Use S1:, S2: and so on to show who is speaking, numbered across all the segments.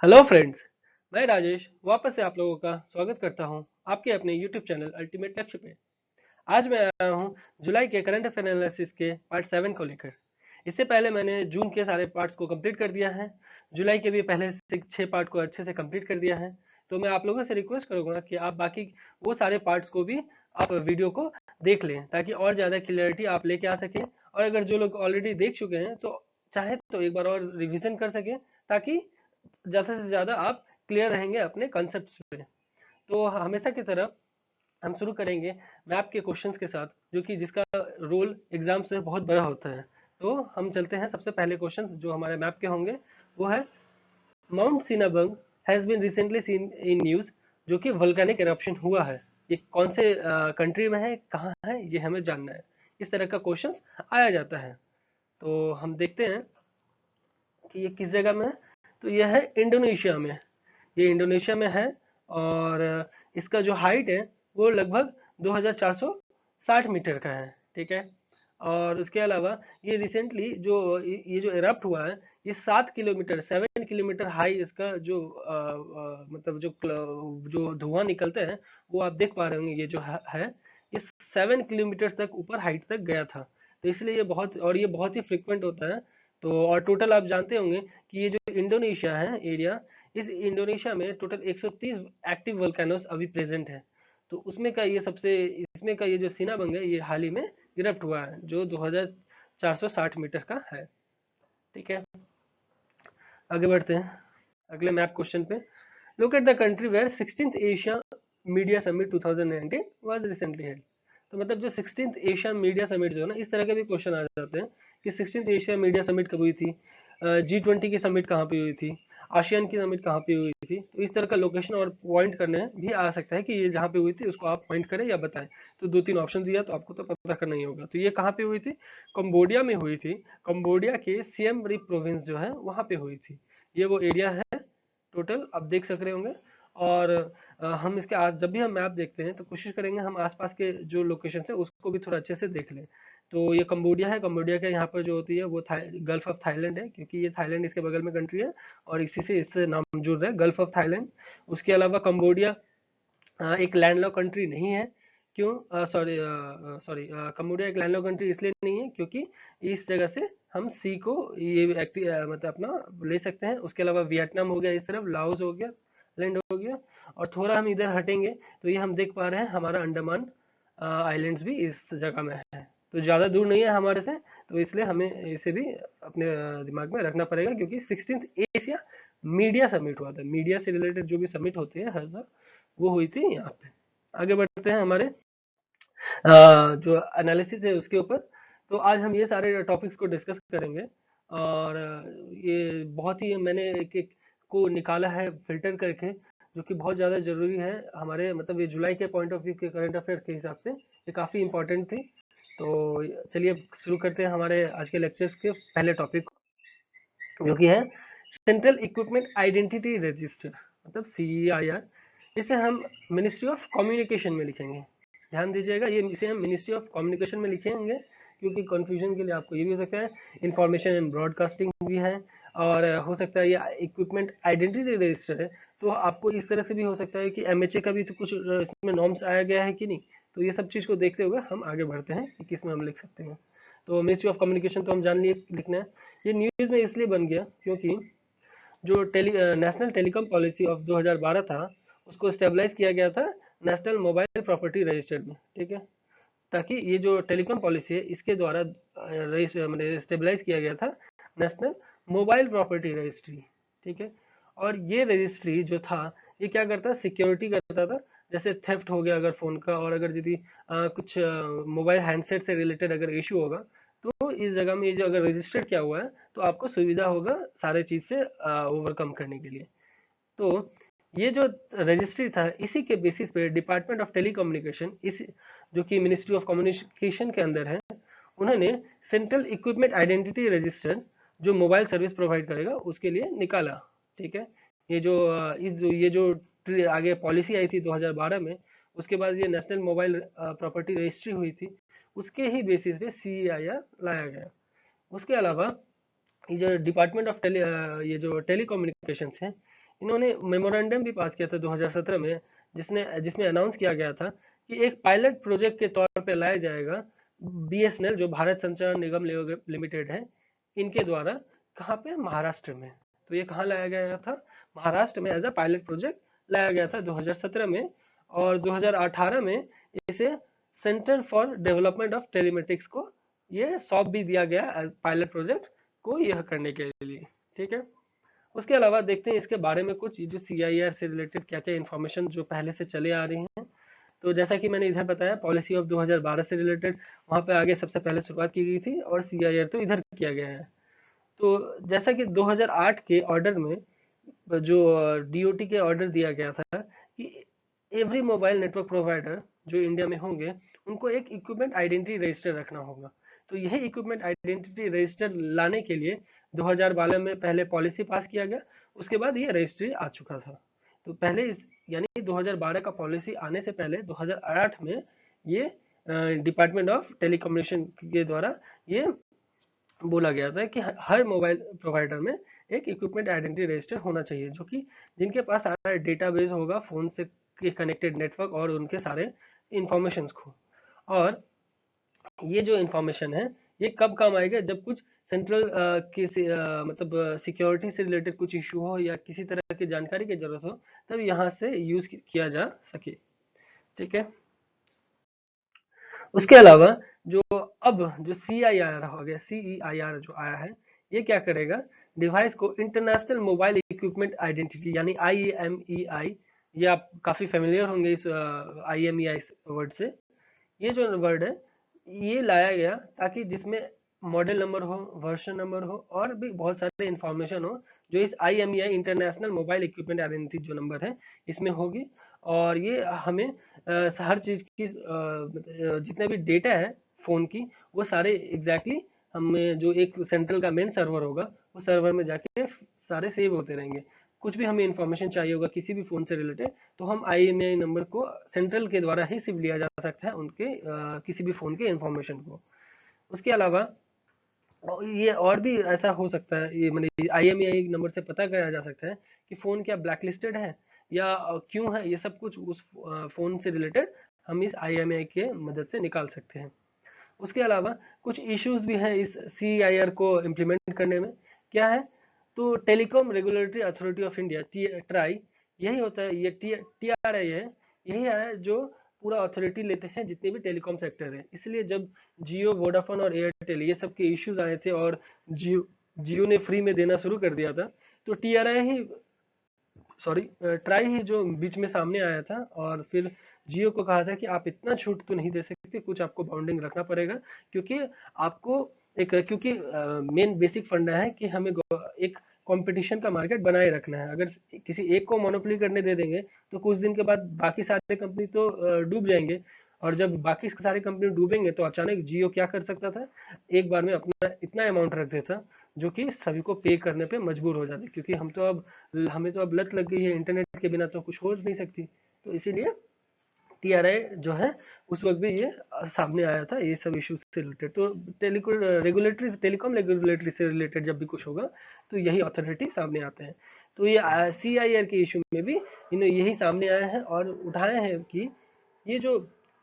S1: Hello friends. मैं राजेश वापस से आप लोगों का स्वागत करता हूं आपके अपने यूट्यूब चैनल अल्टीमेट लक्ष्य पे। आज मैं आया हूं जुलाई के करंट अफेयर एनालिसिस के पार्ट 7 को लेकर। इससे पहले मैंने जून के सारे पार्ट्स को कंप्लीट कर दिया है। जुलाई के भी पहले से 6 पार्ट को अच्छे से कंप्लीट कर दिया है। तो मैं आप लोगों से रिक्वेस्ट करूंगा कि आप बाकी वो सारे पार्ट्स को भी आप वीडियो को देख लें ताकि और ज़्यादा क्लियरिटी आप लेके आ सकें। और अगर जो लोग ऑलरेडी देख चुके हैं तो चाहे तो एक बार और रिवीजन कर सकें ताकि ज़्यादा से ज़्यादा आप क्लियर रहेंगे अपने कॉन्सेप्ट्स पे। तो हमेशा की तरह हम शुरू करेंगे मैप के क्वेश्चंस के साथ, जो कि जिसका रोल एग्जाम से बहुत बड़ा होता है। तो हम चलते हैं, सबसे पहले क्वेश्चंस जो हमारे मैप के होंगे वो है Mount Sinabung has been recently seen in news, जो कि वोल्केनिक एरप्शन हुआ है। ये कौन से कंट्री में है, कहाँ है, ये हमें जानना है। इस तरह का क्वेश्चंस आया जाता है। तो हम देखते हैं कि ये किस जगह में है। तो यह है इंडोनेशिया में। ये इंडोनेशिया में है। और इसका जो हाइट है वो लगभग 2460 मीटर का है। ठीक है। और उसके अलावा ये रिसेंटली जो ये जो इरप्ट हुआ है, ये 7 किलोमीटर 7 किलोमीटर हाई इसका जो मतलब जो धुआं निकलते हैं वो आप देख पा रहे होंगे। ये जो है ये 7 किलोमीटर तक ऊपर हाइट तक गया था। तो इसलिए ये बहुत ही फ्रिक्वेंट होता है। तो और टोटल आप जानते होंगे कि ये जो इंडोनेशिया है एरिया, इस इंडोनेशिया में टोटल 130 एक्टिव वोल्केनोस अभी प्रेजेंट है। तो उसमें का ये सबसे इसमें का ये जो सिनाबंग है ये हाल ही में इरप्ट हुआ है, जो 2460 मीटर का है। ठीक है। आगे बढ़ते हैं अगले मैप क्वेश्चन पे। Look at the country where 16th Asia media summit 2019 was recently held. तो मतलब जो 16th एशिया मीडिया समिट जो है ना, इस तरह के भी क्वेश्चन आ जाते हैं कि 16th एशिया मीडिया समिट कब हुई थी, G20 की समिट कहाँ पे हुई थी, आसियान की समिट कहाँ पे हुई थी। तो इस तरह का लोकेशन और पॉइंट करने भी आ सकता है कि ये जहाँ पे हुई थी उसको आप पॉइंट करें या बताएं। तो दो तीन ऑप्शन दिया तो आपको तो पता करना ही होगा। तो ये कहाँ पे हुई थी, कंबोडिया में हुई थी। कंबोडिया के सियम रिप प्रोविंस जो है वहाँ पे हुई थी। ये वो एरिया है टोटल आप देख सक रहे होंगे। और हम इसके आज जब भी हम मैप देखते हैं तो कोशिश करेंगे हम आसपास के जो लोकेशन है उसको भी थोड़ा अच्छे से देख लें। तो ये कंबोडिया है। कंबोडिया के यहाँ पर जो होती है वो गल्फ ऑफ थाईलैंड है, क्योंकि ये थाईलैंड इसके बगल में कंट्री है और इसी से इससे नाम जुड़ रहा है गल्फ ऑफ थाईलैंड। उसके अलावा कंबोडिया एक लैंडलॉक कंट्री नहीं है। क्यों सॉरी सॉरी कंबोडिया एक लैंडलॉक कंट्री इसलिए नहीं है क्योंकि इस जगह से हम सी को ये मतलब अपना ले सकते हैं। उसके अलावा वियतनाम हो गया, इस तरफ लाओस हो गया, लैंड हो गया। और थोड़ा हम इधर हटेंगे तो ये हम देख पा रहे हैं हमारा अंडमान आइलैंड्स भी इस जगह में है। तो ज़्यादा दूर नहीं है हमारे से। तो इसलिए हमें इसे भी अपने दिमाग में रखना पड़ेगा, क्योंकि 16th एशिया मीडिया समिट हुआ था। मीडिया से रिलेटेड जो भी समिट होते हैं हर साल, वो हुई थी यहाँ पे। आगे बढ़ते हैं हमारे जो एनालिसिस है उसके ऊपर। तो आज हम ये सारे टॉपिक्स को डिस्कस करेंगे। और ये बहुत ही मैंने एक एक को निकाला है फिल्टर करके, जो कि बहुत ज़्यादा ज़रूरी है हमारे मतलब ये जुलाई के पॉइंट ऑफ व्यू के करंट अफेयर के हिसाब से ये काफ़ी इंपॉर्टेंट थी। तो चलिए शुरू करते हैं हमारे आज के लेक्चर्स के पहले टॉपिक, जो कि है सेंट्रल इक्विपमेंट आइडेंटिटी रजिस्टर, मतलब CEIR। इसे हम मिनिस्ट्री ऑफ कम्युनिकेशन में लिखेंगे। ध्यान दीजिएगा, ये इसे हम मिनिस्ट्री ऑफ कम्युनिकेशन में लिखेंगे, क्योंकि कंफ्यूजन के लिए आपको ये भी हो सकता है इंफॉर्मेशन एंड ब्रॉडकास्टिंग भी है। और हो सकता है ये इक्विपमेंट आइडेंटिटी रजिस्टर है। तो आपको इस तरह से भी हो सकता है कि MHA का भी तो कुछ इसमें नॉर्म्स आया गया है कि नहीं। तो ये सब चीज़ को देखते हुए हम आगे बढ़ते हैं कि किस में हम लिख सकते हैं। तो मिनिस्ट्री ऑफ कम्युनिकेशन तो हम जान लिए लिखना है। ये न्यूज़ में इसलिए बन गया क्योंकि जो नेशनल टेलीकॉम पॉलिसी ऑफ 2012 था, उसको स्टेबलाइज किया गया था नेशनल मोबाइल प्रॉपर्टी रजिस्टर में। ठीक है। ताकि ये जो टेलीकॉम पॉलिसी है इसके द्वारा मतलब स्टेबलाइज किया गया था नेशनल मोबाइल प्रॉपर्टी रजिस्ट्री। ठीक है। और ये रजिस्ट्री जो था ये क्या करता, सिक्योरिटी करता था। जैसे थेफ्ट हो गया अगर फ़ोन का, और अगर यदि कुछ मोबाइल हैंडसेट से रिलेटेड अगर इशू होगा, तो इस जगह में ये जो अगर रजिस्टर्ड किया हुआ है तो आपको सुविधा होगा सारे चीज़ से ओवरकम करने के लिए। तो ये जो रजिस्ट्री था इसी के बेसिस पे डिपार्टमेंट ऑफ टेलीकम्युनिकेशन, इस जो कि मिनिस्ट्री ऑफ कम्युनिकेशन के अंदर है, उन्होंने सेंट्रल इक्विपमेंट आइडेंटिटी रजिस्टर जो मोबाइल सर्विस प्रोवाइड करेगा उसके लिए निकाला। ठीक है। ये जो ये जो आगे पॉलिसी आई थी 2012 में, उसके बाद ये नेशनल मोबाइल प्रॉपर्टी रजिस्ट्री हुई थी, उसके ही बेसिस पे CEIR लाया गया। उसके अलावा ये जो डिपार्टमेंट ऑफ ये जो टेलीकम्युनिकेशंस है, इन्होंने मेमोरेंडम भी पास किया था 2017 में, जिसमें अनाउंस किया गया था कि एक पायलट प्रोजेक्ट के तौर पे लाया जाएगा बीएसएनएल, जो भारत संचार निगम लिमिटेड है, इनके द्वारा। कहाँ पे? महाराष्ट्र में। तो ये कहाँ लाया गया था? महाराष्ट्र में एज अ पायलट प्रोजेक्ट लाया गया था 2017 में। और 2018 में इसे centre for development of telematics को ये सौंप भी दिया गया पायलट प्रोजेक्ट को यह करने के लिए। ठीक है। उसके अलावा देखते हैं इसके बारे में कुछ, जो सीआईआर से रिलेटेड क्या क्या इन्फॉर्मेशन जो पहले से चले आ रही हैं। तो जैसा कि मैंने इधर बताया, पॉलिसी ऑफ 2012 से रिलेटेड वहां पे आगे सबसे पहले शुरुआत की गई थी, और सीआईआर तो इधर किया गया है। तो जैसा कि 2008 के ऑर्डर में, जो डीओटी के ऑर्डर दिया गया था कि एवरी मोबाइल नेटवर्क प्रोवाइडर जो इंडिया में होंगे, उनको एक इक्विपमेंट आइडेंटिटी रजिस्टर रखना होगा। तो यही इक्विपमेंट आइडेंटिटी रजिस्टर लाने के लिए 2012 में पहले पॉलिसी पास किया गया, उसके बाद ये रजिस्ट्री आ चुका था। तो पहले यानी 2012 का पॉलिसी आने से पहले 2008 में ये डिपार्टमेंट ऑफ टेलीकम्युनिकेशन के द्वारा ये बोला गया था कि हर मोबाइल प्रोवाइडर में एक इक्विपमेंट आइडेंटिटी रजिस्टर होना चाहिए, जो कि जिनके पास सारा डेटाबेस होगा फोन से कनेक्टेड नेटवर्क और उनके सारे इंफॉर्मेशन को। और ये जो इंफॉर्मेशन है ये कब काम आएगा? जब कुछ सेंट्रल मतलब सिक्योरिटी से रिलेटेड कुछ इशू हो या किसी तरह की जानकारी की जरूरत हो, तब यहाँ से यूज किया जा सके। ठीक है। उसके अलावा जो अब जो CIR हो गया, CEIR जो आया है, ये क्या करेगा? डिवाइस को इंटरनेशनल मोबाइल इक्विपमेंट आइडेंटिटी यानी IMEI, ये आप काफी फेमिलियर होंगे इस IMEI वर्ड से। ये जो वर्ड है ये लाया गया ताकि जिसमें मॉडल नंबर हो, वर्जन नंबर हो, और भी बहुत सारे इंफॉर्मेशन हो, जो इस IMEI international mobile equipment identity जो नंबर है इसमें होगी। और ये हमें हर चीज की जितने भी डेटा है फोन की, वो सारे एग्जैक्टली हमें जो एक सेंट्रल का मेन सर्वर होगा, वो सर्वर में जाके सारे सेव होते रहेंगे। कुछ भी हमें इंफॉर्मेशन चाहिए होगा किसी भी फोन से रिलेटेड, तो हम IMEI नंबर को सेंट्रल के द्वारा ही सिर्फ लिया जा सकता है उनके किसी भी फोन के इंफॉर्मेशन को। उसके अलावा ये और भी ऐसा हो सकता है, ये मतलब IMEI नंबर से पता किया जा सकता है कि फोन क्या ब्लैकलिस्टेड है या क्यों है। ये सब कुछ उस फोन से रिलेटेड हम इस IMEI के मदद से निकाल सकते हैं। उसके अलावा कुछ इश्यूज भी हैं इस CIR को इम्प्लीमेंट करने में। क्या है? तो telecom regulatory authority of India, try, यही होता है। ये TRI है, यही है जो पूरा अथॉरिटी लेते हैं जितने भी टेलीकॉम सेक्टर है। इसलिए जब जियो, वोडाफोन और एयरटेल ये सब के इश्यूज आए थे और जियो ने फ्री में देना शुरू कर दिया था, तो ट्राई ही जो बीच में सामने आया था, और फिर जियो को कहा था कि आप इतना छूट तो नहीं दे सकते, कुछ आपको बाउंडिंग रखना पड़ेगा, क्योंकि आपको क्योंकि मेन बेसिक फंडा है कि हमें एक कंपटीशन का मार्केट बनाए रखना है। अगर किसी एक को मोनोपोली करने दे देंगे तो कुछ दिन के बाद बाकी सारे कंपनी तो डूब जाएंगे, और जब बाकी सारे कंपनी डूबेंगे तो अचानक जियो क्या कर सकता था? एक बार में अपना इतना अमाउंट रख देता जो कि सभी को पे करने पे मजबूर हो जाते, क्योंकि हमें तो अब लत लग गई है, इंटरनेट के बिना तो कुछ हो नहीं सकती। तो इसीलिए TRI जो है उस वक्त भी ये सामने आया था, ये सब इश्यूज से रिलेटेड। तो टेलीकॉम रेगुलेटरी से रिलेटेड जब भी कुछ होगा तो यही अथॉरिटी सामने आते हैं। तो ये CIR के इशू में भी इन्हें यही सामने आया है और उठाए हैं कि ये जो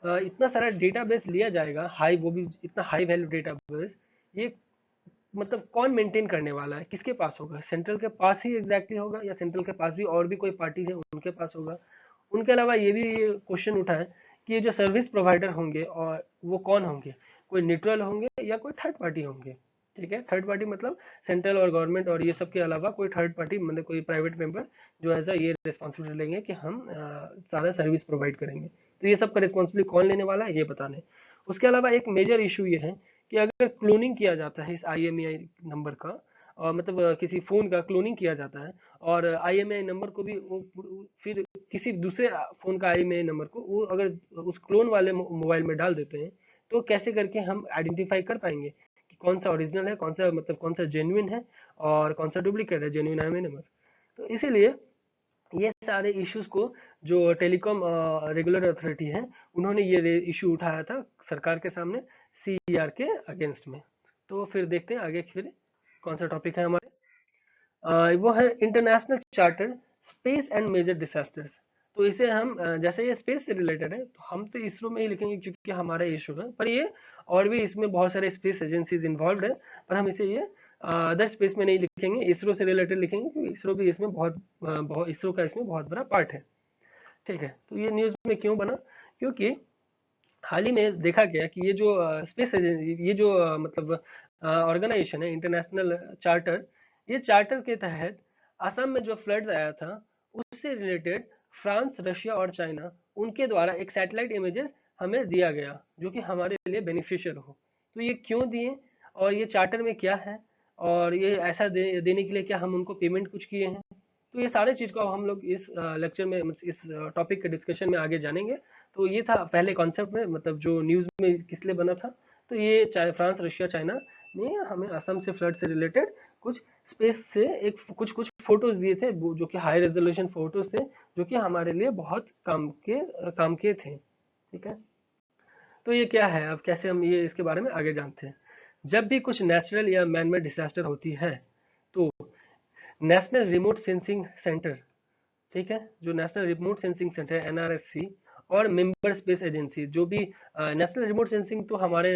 S1: इतना सारा डेटाबेस लिया जाएगा, वो भी इतना हाई वैल्यू डेटाबेस, ये मतलब कौन मेंटेन करने वाला है? किसके पास होगा? सेंट्रल के पास ही एग्जैक्टली होगा, या सेंट्रल के पास भी और भी कोई पार्टी है उनके पास होगा? उनके अलावा ये भी क्वेश्चन उठा है कि ये जो सर्विस प्रोवाइडर होंगे और वो कौन होंगे? कोई न्यूट्रल होंगे या कोई थर्ड पार्टी होंगे? ठीक है, थर्ड पार्टी मतलब सेंट्रल और गवर्नमेंट और ये सब के अलावा कोई थर्ड पार्टी, मतलब कोई प्राइवेट मेंबर जो ऐसा ये रिस्पॉन्सिबिलिटी लेंगे कि हम सारा सर्विस प्रोवाइड करेंगे। तो ये सब का रिस्पॉन्सिबिलिटी कौन लेने वाला है, ये पता नहीं। उसके अलावा एक मेजर इशू ये है कि अगर क्लोनिंग किया जाता है इस IMEI नंबर का, और मतलब किसी फोन का क्लोनिंग किया जाता है, और IMEI नंबर को भी फिर किसी दूसरे फोन का IMEI नंबर को वो अगर उस क्लोन वाले मोबाइल में डाल देते हैं, तो कैसे करके हम आइडेंटिफाई कर पाएंगे कि कौन सा ओरिजिनल है, कौन सा जेन्युइन है, और कौन सा डुप्लीकेट है जेन्युइन IMEI नंबर? तो इसीलिए ये सारे इश्यूज को जो टेलीकॉम रेगुलर अथॉरिटी है, उन्होंने ये इशू उठाया था सरकार के सामने CER के अगेंस्ट में। तो फिर देखते हैं आगे फिर कौन सा टॉपिक है हमारे। वो है international charter space and major disasters. तो इसे हम जैसे ये स्पेस से रिलेटेड है तो हम तो इसरो में ही लिखेंगे क्योंकि हमारा इशू है, पर ये और भी इसमें बहुत सारे स्पेस एजेंसीज इन्वॉल्व है, पर हम इसे ये अदर स्पेस में नहीं लिखेंगे, इसरो से रिलेटेड लिखेंगे क्योंकि इसरो भी इसमें बहुत इसरो का इसमें बहुत बड़ा पार्ट है। ठीक है, तो ये न्यूज़ में क्यों बना, क्योंकि हाल ही में देखा गया कि ये जो स्पेस एजेंसी, ये जो मतलब ऑर्गेनाइजेशन है इंटरनेशनल चार्टर, ये चार्टर के तहत असम में जो फ्लड्स आया था उससे रिलेटेड फ्रांस, रशिया और चाइना, उनके द्वारा एक सैटेलाइट इमेजेस हमें दिया गया जो कि हमारे लिए बेनिफिशियल हो। तो ये क्यों दिए और ये चार्टर में क्या है और ये ऐसा देने के लिए क्या हम उनको पेमेंट कुछ किए हैं, तो ये सारे चीज़ को हम लोग इस लेक्चर में इस टॉपिक के डिस्कशन में आगे जानेंगे। तो ये था पहले कॉन्सेप्ट में, मतलब जो न्यूज़ में किस लिए बना था। तो ये फ्रांस, रशिया, चाइना ने हमें असम से फ्लड से रिलेटेड कुछ स्पेस से एक कुछ कुछ फोटोज दिए थे जो कि हाई रेजोल्यूशन फोटोज थे, जो कि हमारे लिए बहुत काम के थे। ठीक है, तो ये क्या है, अब कैसे हम ये इसके बारे में आगे जानते हैं। जब भी कुछ नेचुरल या मैन मेड डिजास्टर होती है तो नेशनल रिमोट सेंसिंग सेंटर, ठीक है, जो national remote sensing centre NRSC और मेंबर स्पेस एजेंसी, जो भी नेशनल रिमोट सेंसिंग तो हमारे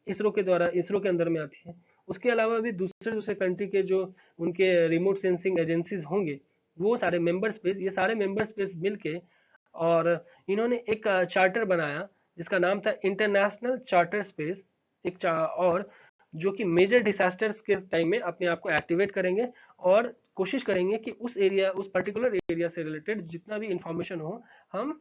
S1: इसरो के द्वारा इसरो के अंदर में आती है, उसके अलावा भी दूसरे दूसरे कंट्री के जो उनके रिमोट सेंसिंग एजेंसीज होंगे, वो सारे मेंबर स्पेस, ये सारे मेंबर स्पेस मिलके और इन्होंने एक चार्टर बनाया जिसका नाम था इंटरनेशनल चार्टर स्पेस। और जो कि मेजर डिसास्टर्स के टाइम में अपने आप को एक्टिवेट करेंगे और कोशिश करेंगे कि उस एरिया, उस पर्टिकुलर एरिया से रिलेटेड जितना भी इंफॉर्मेशन हो, हम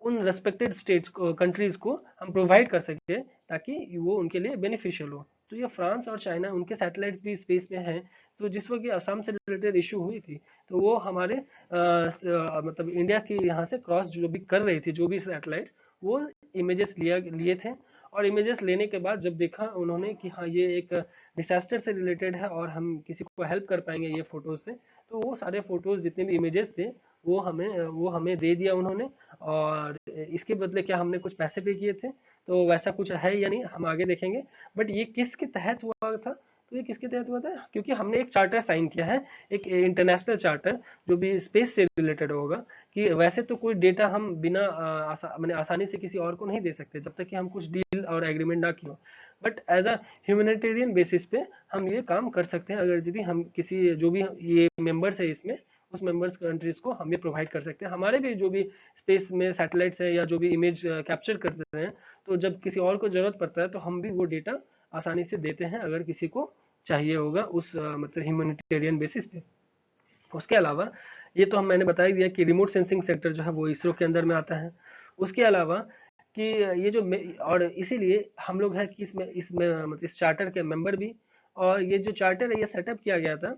S1: उन रेस्पेक्टेड स्टेट्स को, कंट्रीज को हम प्रोवाइड कर सके ताकि वो उनके लिए बेनिफिशियल हो। तो ये फ्रांस और चाइना, उनके सैटेलाइट्स भी स्पेस में हैं। तो जिस वक्त ये असम से रिलेटेड इशू हुई थी तो वो हमारे मतलब इंडिया की यहाँ से क्रॉस जो भी कर रही थी, जो भी सैटेलाइट, वो इमेजेस लिए थे। और इमेजेस लेने के बाद जब देखा उन्होंने कि हाँ ये एक डिसास्टर से रिलेटेड है और हम किसी को हेल्प कर पाएंगे ये फोटोज से, तो वो सारे फोटोज जितने भी इमेजेस थे वो हमें दे दिया उन्होंने। और इसके बदले क्या हमने कुछ पैसे पे किए थे, तो वैसा कुछ है या नहीं हम आगे देखेंगे। बट ये किसके तहत हुआ था, तो ये किसके तहत हुआ था, क्योंकि हमने एक चार्टर साइन किया है, एक इंटरनेशनल चार्टर जो भी स्पेस से रिलेटेड होगा। कि वैसे तो कोई डेटा हम बिना मैंने आसानी से किसी और को नहीं दे सकते जब तक कि हम कुछ डील और एग्रीमेंट ना किए, but as a humanitarian basis पे हम ये काम कर सकते हैं। अगर यदि हम किसी जो भी ये मेंबर्स है इसमें, उस मेंबर्स कंट्रीज को हम ये प्रोवाइड कर सकते हैं। हमारे भी जो भी स्पेस में सैटेलाइट्स है या जो भी इमेज कैप्चर करते हैं, तो जब किसी और को जरूरत पड़ता है तो हम भी वो डेटा आसानी से देते हैं अगर किसी को चाहिए होगा उस मतलब ह्यूमैनिटेरियन बेसिस पे। उसके अलावा ये तो हम मैंने बता ही दिया कि रिमोट सेंसिंग सेक्टर जो है वो इसरो के अंदर में आता है। उसके अलावा कि ये जो और इसीलिए हम लोग हैं कि इसमें मतलब इस चार्टर के मेंबर भी। और ये जो चार्टर है ये सेटअप किया गया था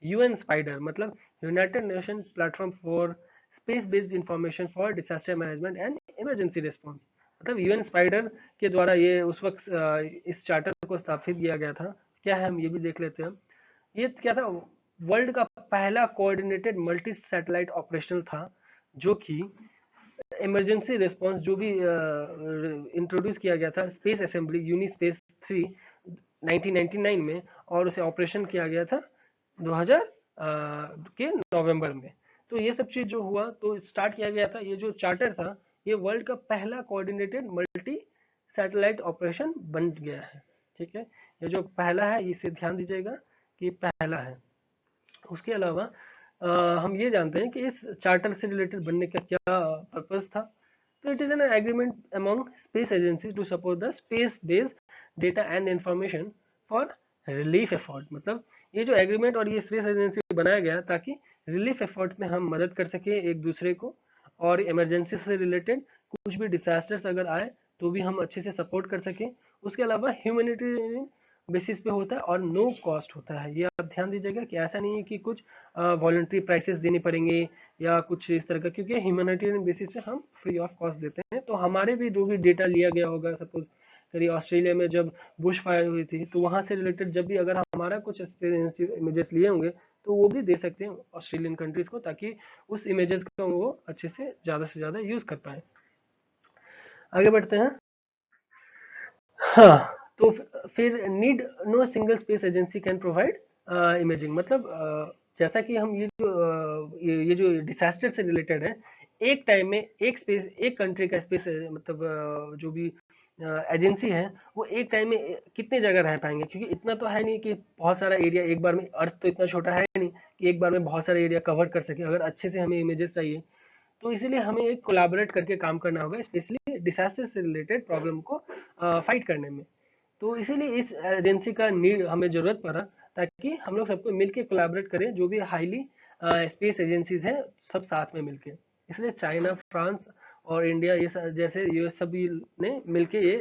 S1: यूएन स्पाइडर, मतलब United nation platform for space based information for disaster management and emergency response, मतलब यूएन स्पाइडर के द्वारा ये उस वक्त इस चार्टर को स्थापित किया गया था। क्या है हम ये भी देख लेते हैं। ये क्या था, वर्ल्ड का पहला कोऑर्डिनेटेड मल्टी सैटेलाइट ऑपरेशनल था जो कि इमरजेंसी रिस्पांस जो भी इंट्रोड्यूस किया गया था स्पेस असेंबली यूनि स्पेस 3 1999 में, और उसे ऑपरेशन किया गया था 2000 के नवंबर में। तो ये सब चीज जो हुआ तो स्टार्ट किया गया था, ये जो चार्टर था ये वर्ल्ड का पहला कोऑर्डिनेटेड मल्टी सैटेलाइट ऑपरेशन बन गया है। ठीक है, ये जो पहला है इसे ध्यान दीजिएगा कि पहला है। उसके अलावा हम ये जानते हैं कि इस चार्टर से रिलेटेड बनने का क्या पर्पस था। तो it is an agreement among space agency to support the space based data and information for relief effort, मतलब ये जो एग्रीमेंट और ये स्पेस एजेंसी बनाया गया ताकि रिलीफ एफर्ट में हम मदद कर सके एक दूसरे को, और इमरजेंसी से रिलेटेड कुछ भी डिजास्टर्स अगर आए तो भी हम अच्छे से सपोर्ट कर सके। उसके अलावा ह्यूमैनिटेरियन बेसिस पे होता है और नो कॉस्ट होता है। ये आप ध्यान दीजिएगा कि ऐसा नहीं है कि कुछ वॉलंटरी प्राइसेस देने पड़ेंगे या कुछ इस तरह का, क्योंकि ह्यूमैनिटेरियन बेसिस पे हम फ्री ऑफ कॉस्ट देते हैं। तो हमारे भी जो भी डेटा लिया गया होगा, सपोज करिए ऑस्ट्रेलिया में जब बुश फायर हुई थी तो वहां से रिलेटेड जब भी अगर हमारा कुछ इमेजेस लिए होंगे तो वो भी दे सकते हैं ऑस्ट्रेलियन कंट्रीज को, ताकि उस इमेजेस का वो अच्छे से ज्यादा यूज कर पाए। आगे बढ़ते हैं। हाँ, तो फिर need no single space agency can provide imaging, मतलब जैसा कि हम ये जो डिसास्टर से रिलेटेड है, एक टाइम में एक स्पेस, एक कंट्री का स्पेस, मतलब जो भी एजेंसी है, वो एक टाइम में कितने जगह रह पाएंगे, क्योंकि इतना तो है नहीं कि बहुत सारा एरिया एक बार में, अर्थ तो इतना छोटा है नहीं कि एक बार में बहुत सारा एरिया कवर कर सके। अगर अच्छे से हमें इमेजेस चाहिए तो इसीलिए हमें एक कोलैबोरेट करके काम करना होगा, स्पेशली डिसास्टर से रिलेटेड प्रॉब्लम को फाइट करने में। तो इसीलिए इस एजेंसी का नीड हमें जरूरत पड़ा, ताकि हम लोग सबको मिलके कोलैबोरेट करें, जो भी हाईली स्पेस एजेंसीज हैं, सब साथ में मिलके। इसलिए चाइना, फ्रांस और इंडिया जैसे ये सभी ने मिलके ये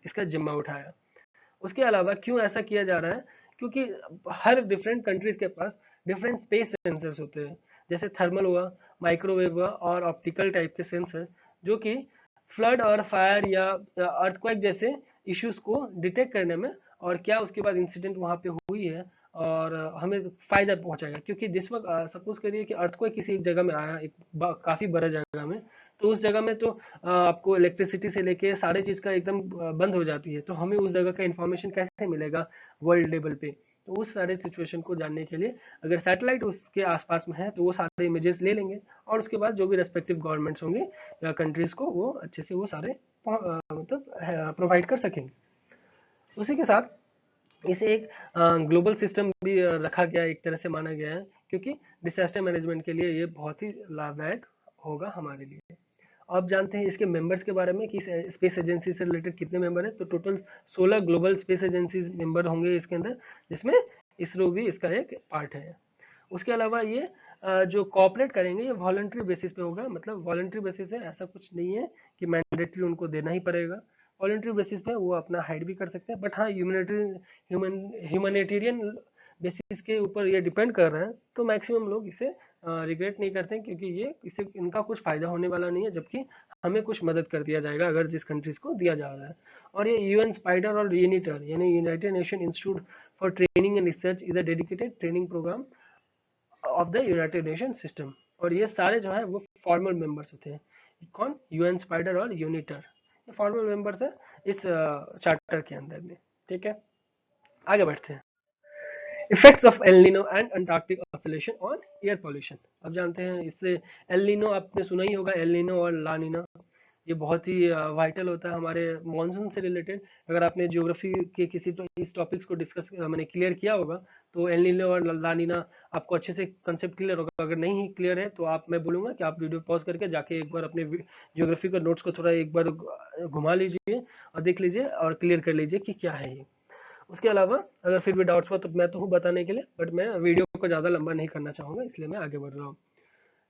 S1: इसका जिम्मा उठाया। उसके अलावा क्यों ऐसा किया जा रहा है, क्योंकि हर डिफरेंट कंट्रीज के पास डिफरेंट स्पेस सेंसर्स होते हैं, जैसे थर्मल हुआ, माइक्रोवेव हुआ और ऑप्टिकल टाइप के सेंसर, जो कि फ्लड और फायर या अर्थक्वेक जैसे इश्यूज को डिटेक्ट करने में, और क्या उसके बाद इंसिडेंट वहां पे हुई है और हमें फायदा पहुंचाएगा। क्योंकि जिस वक्त सपोज करिए कि अर्थक्वेक किसी एक जगह में आया, काफी बड़ा जगह में, तो उस जगह में तो आपको इलेक्ट्रिसिटी से लेके सारे चीज का एकदम बंद हो जाती है, तो हमें उस जगह का इंफॉर्मेशन कैसे मिलेगा वर्ल्ड लेवल पे। तो उस सारे सिचुएशन को जानने के लिए अगर सैटेलाइट उसके आसपास में है, तो वो सारे इमेजेस ले लेंगे, और उसके बाद जो भी रेस्पेक्टिव गवर्नमेंट्स होंगे या कंट्रीज को, वो अच्छे से वो सारे मतलब प्रोवाइड कर सकेंगे। उसी के साथ इसे एक ग्लोबल सिस्टम भी रखा गया, एक तरह से माना गया है, क्योंकि डिजास्टर मैनेजमेंट के लिए ये बहुत ही लाभदायक होगा हमारे लिए। आप जानते हैं इसके मेंबर्स के बारे में कि स्पेस एजेंसी से रिलेटेड कितने मेंबर हैं? तो total 16 global space agency member होंगे इसके अंदर, जिसमें इसरो भी इसका एक पार्ट है। उसके अलावा ये जो कॉपरेट करेंगे, ये वॉलंटरी बेसिस पे होगा। मतलब वॉलंटरी बेसिस है, ऐसा कुछ नहीं है कि मैंडेटरी उनको देना ही पड़ेगा। वॉलंटरी बेसिस पे वो अपना हाइड भी कर सकते हैं, बट हाँ, ह्यूमैनिटेरियन बेसिस के ऊपर ये डिपेंड कर रहा है, तो मैक्सिमम लोग इसे रिग्रेट नहीं करते हैं, क्योंकि ये इससे इनका कुछ फायदा होने वाला नहीं है, जबकि हमें कुछ मदद कर दिया जाएगा अगर जिस कंट्रीज को दिया जा रहा है। और ये यूएन स्पाइडर और यूनिटर, यानी United Nation Institute for Training and Research, is a dedicated training programme of the United Nation system. और ये सारे जो है वो फॉर्मल मेंबर्स होते हैं। कौन? यूएन स्पाइडर और यूनिटर, ये फॉर्मल मेंबर्स है इस चार्टर के अंदर में। ठीक है, आगे बढ़ते हैं। Effects of El Nino and Antarctic oscillation on air pollution. अब जानते हैं इससे, एल नीनो आपने सुना ही होगा, एल नीनो और ला नीना, ये बहुत ही वाइटल होता है हमारे मॉनसून से रिलेटेड। अगर आपने ज्योग्राफी के किसी तो इस टॉपिक्स को डिस्कस मैंने क्लियर किया होगा, तो एल नीनो और ला नीना आपको अच्छे से कंसेप्ट क्लियर होगा। अगर नहीं क्लियर है तो आप, मैं बोलूंगा कि आप वीडियो पॉज करके जाके एक बार अपने ज्योग्राफी का नोट्स को थोड़ा एक बार घुमा लीजिए और देख लीजिए और क्लियर कर लीजिए कि क्या है ये। उसके अलावा अगर फिर भी डाउट्स हुआ तो मैं तो हूँ बताने के लिए, बट मैं वीडियो को ज़्यादा लंबा नहीं करना चाहूँगा, इसलिए मैं आगे बढ़ रहा हूँ।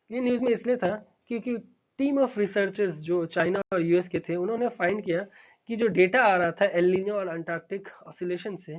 S1: ये न्यूज़ में इसलिए था क्योंकि टीम ऑफ रिसर्चर्स जो चाइना और यूएस के थे, उन्होंने फाइंड किया कि जो डेटा आ रहा था एल नीनो और अंटार्कटिक ऑसिलेशन से,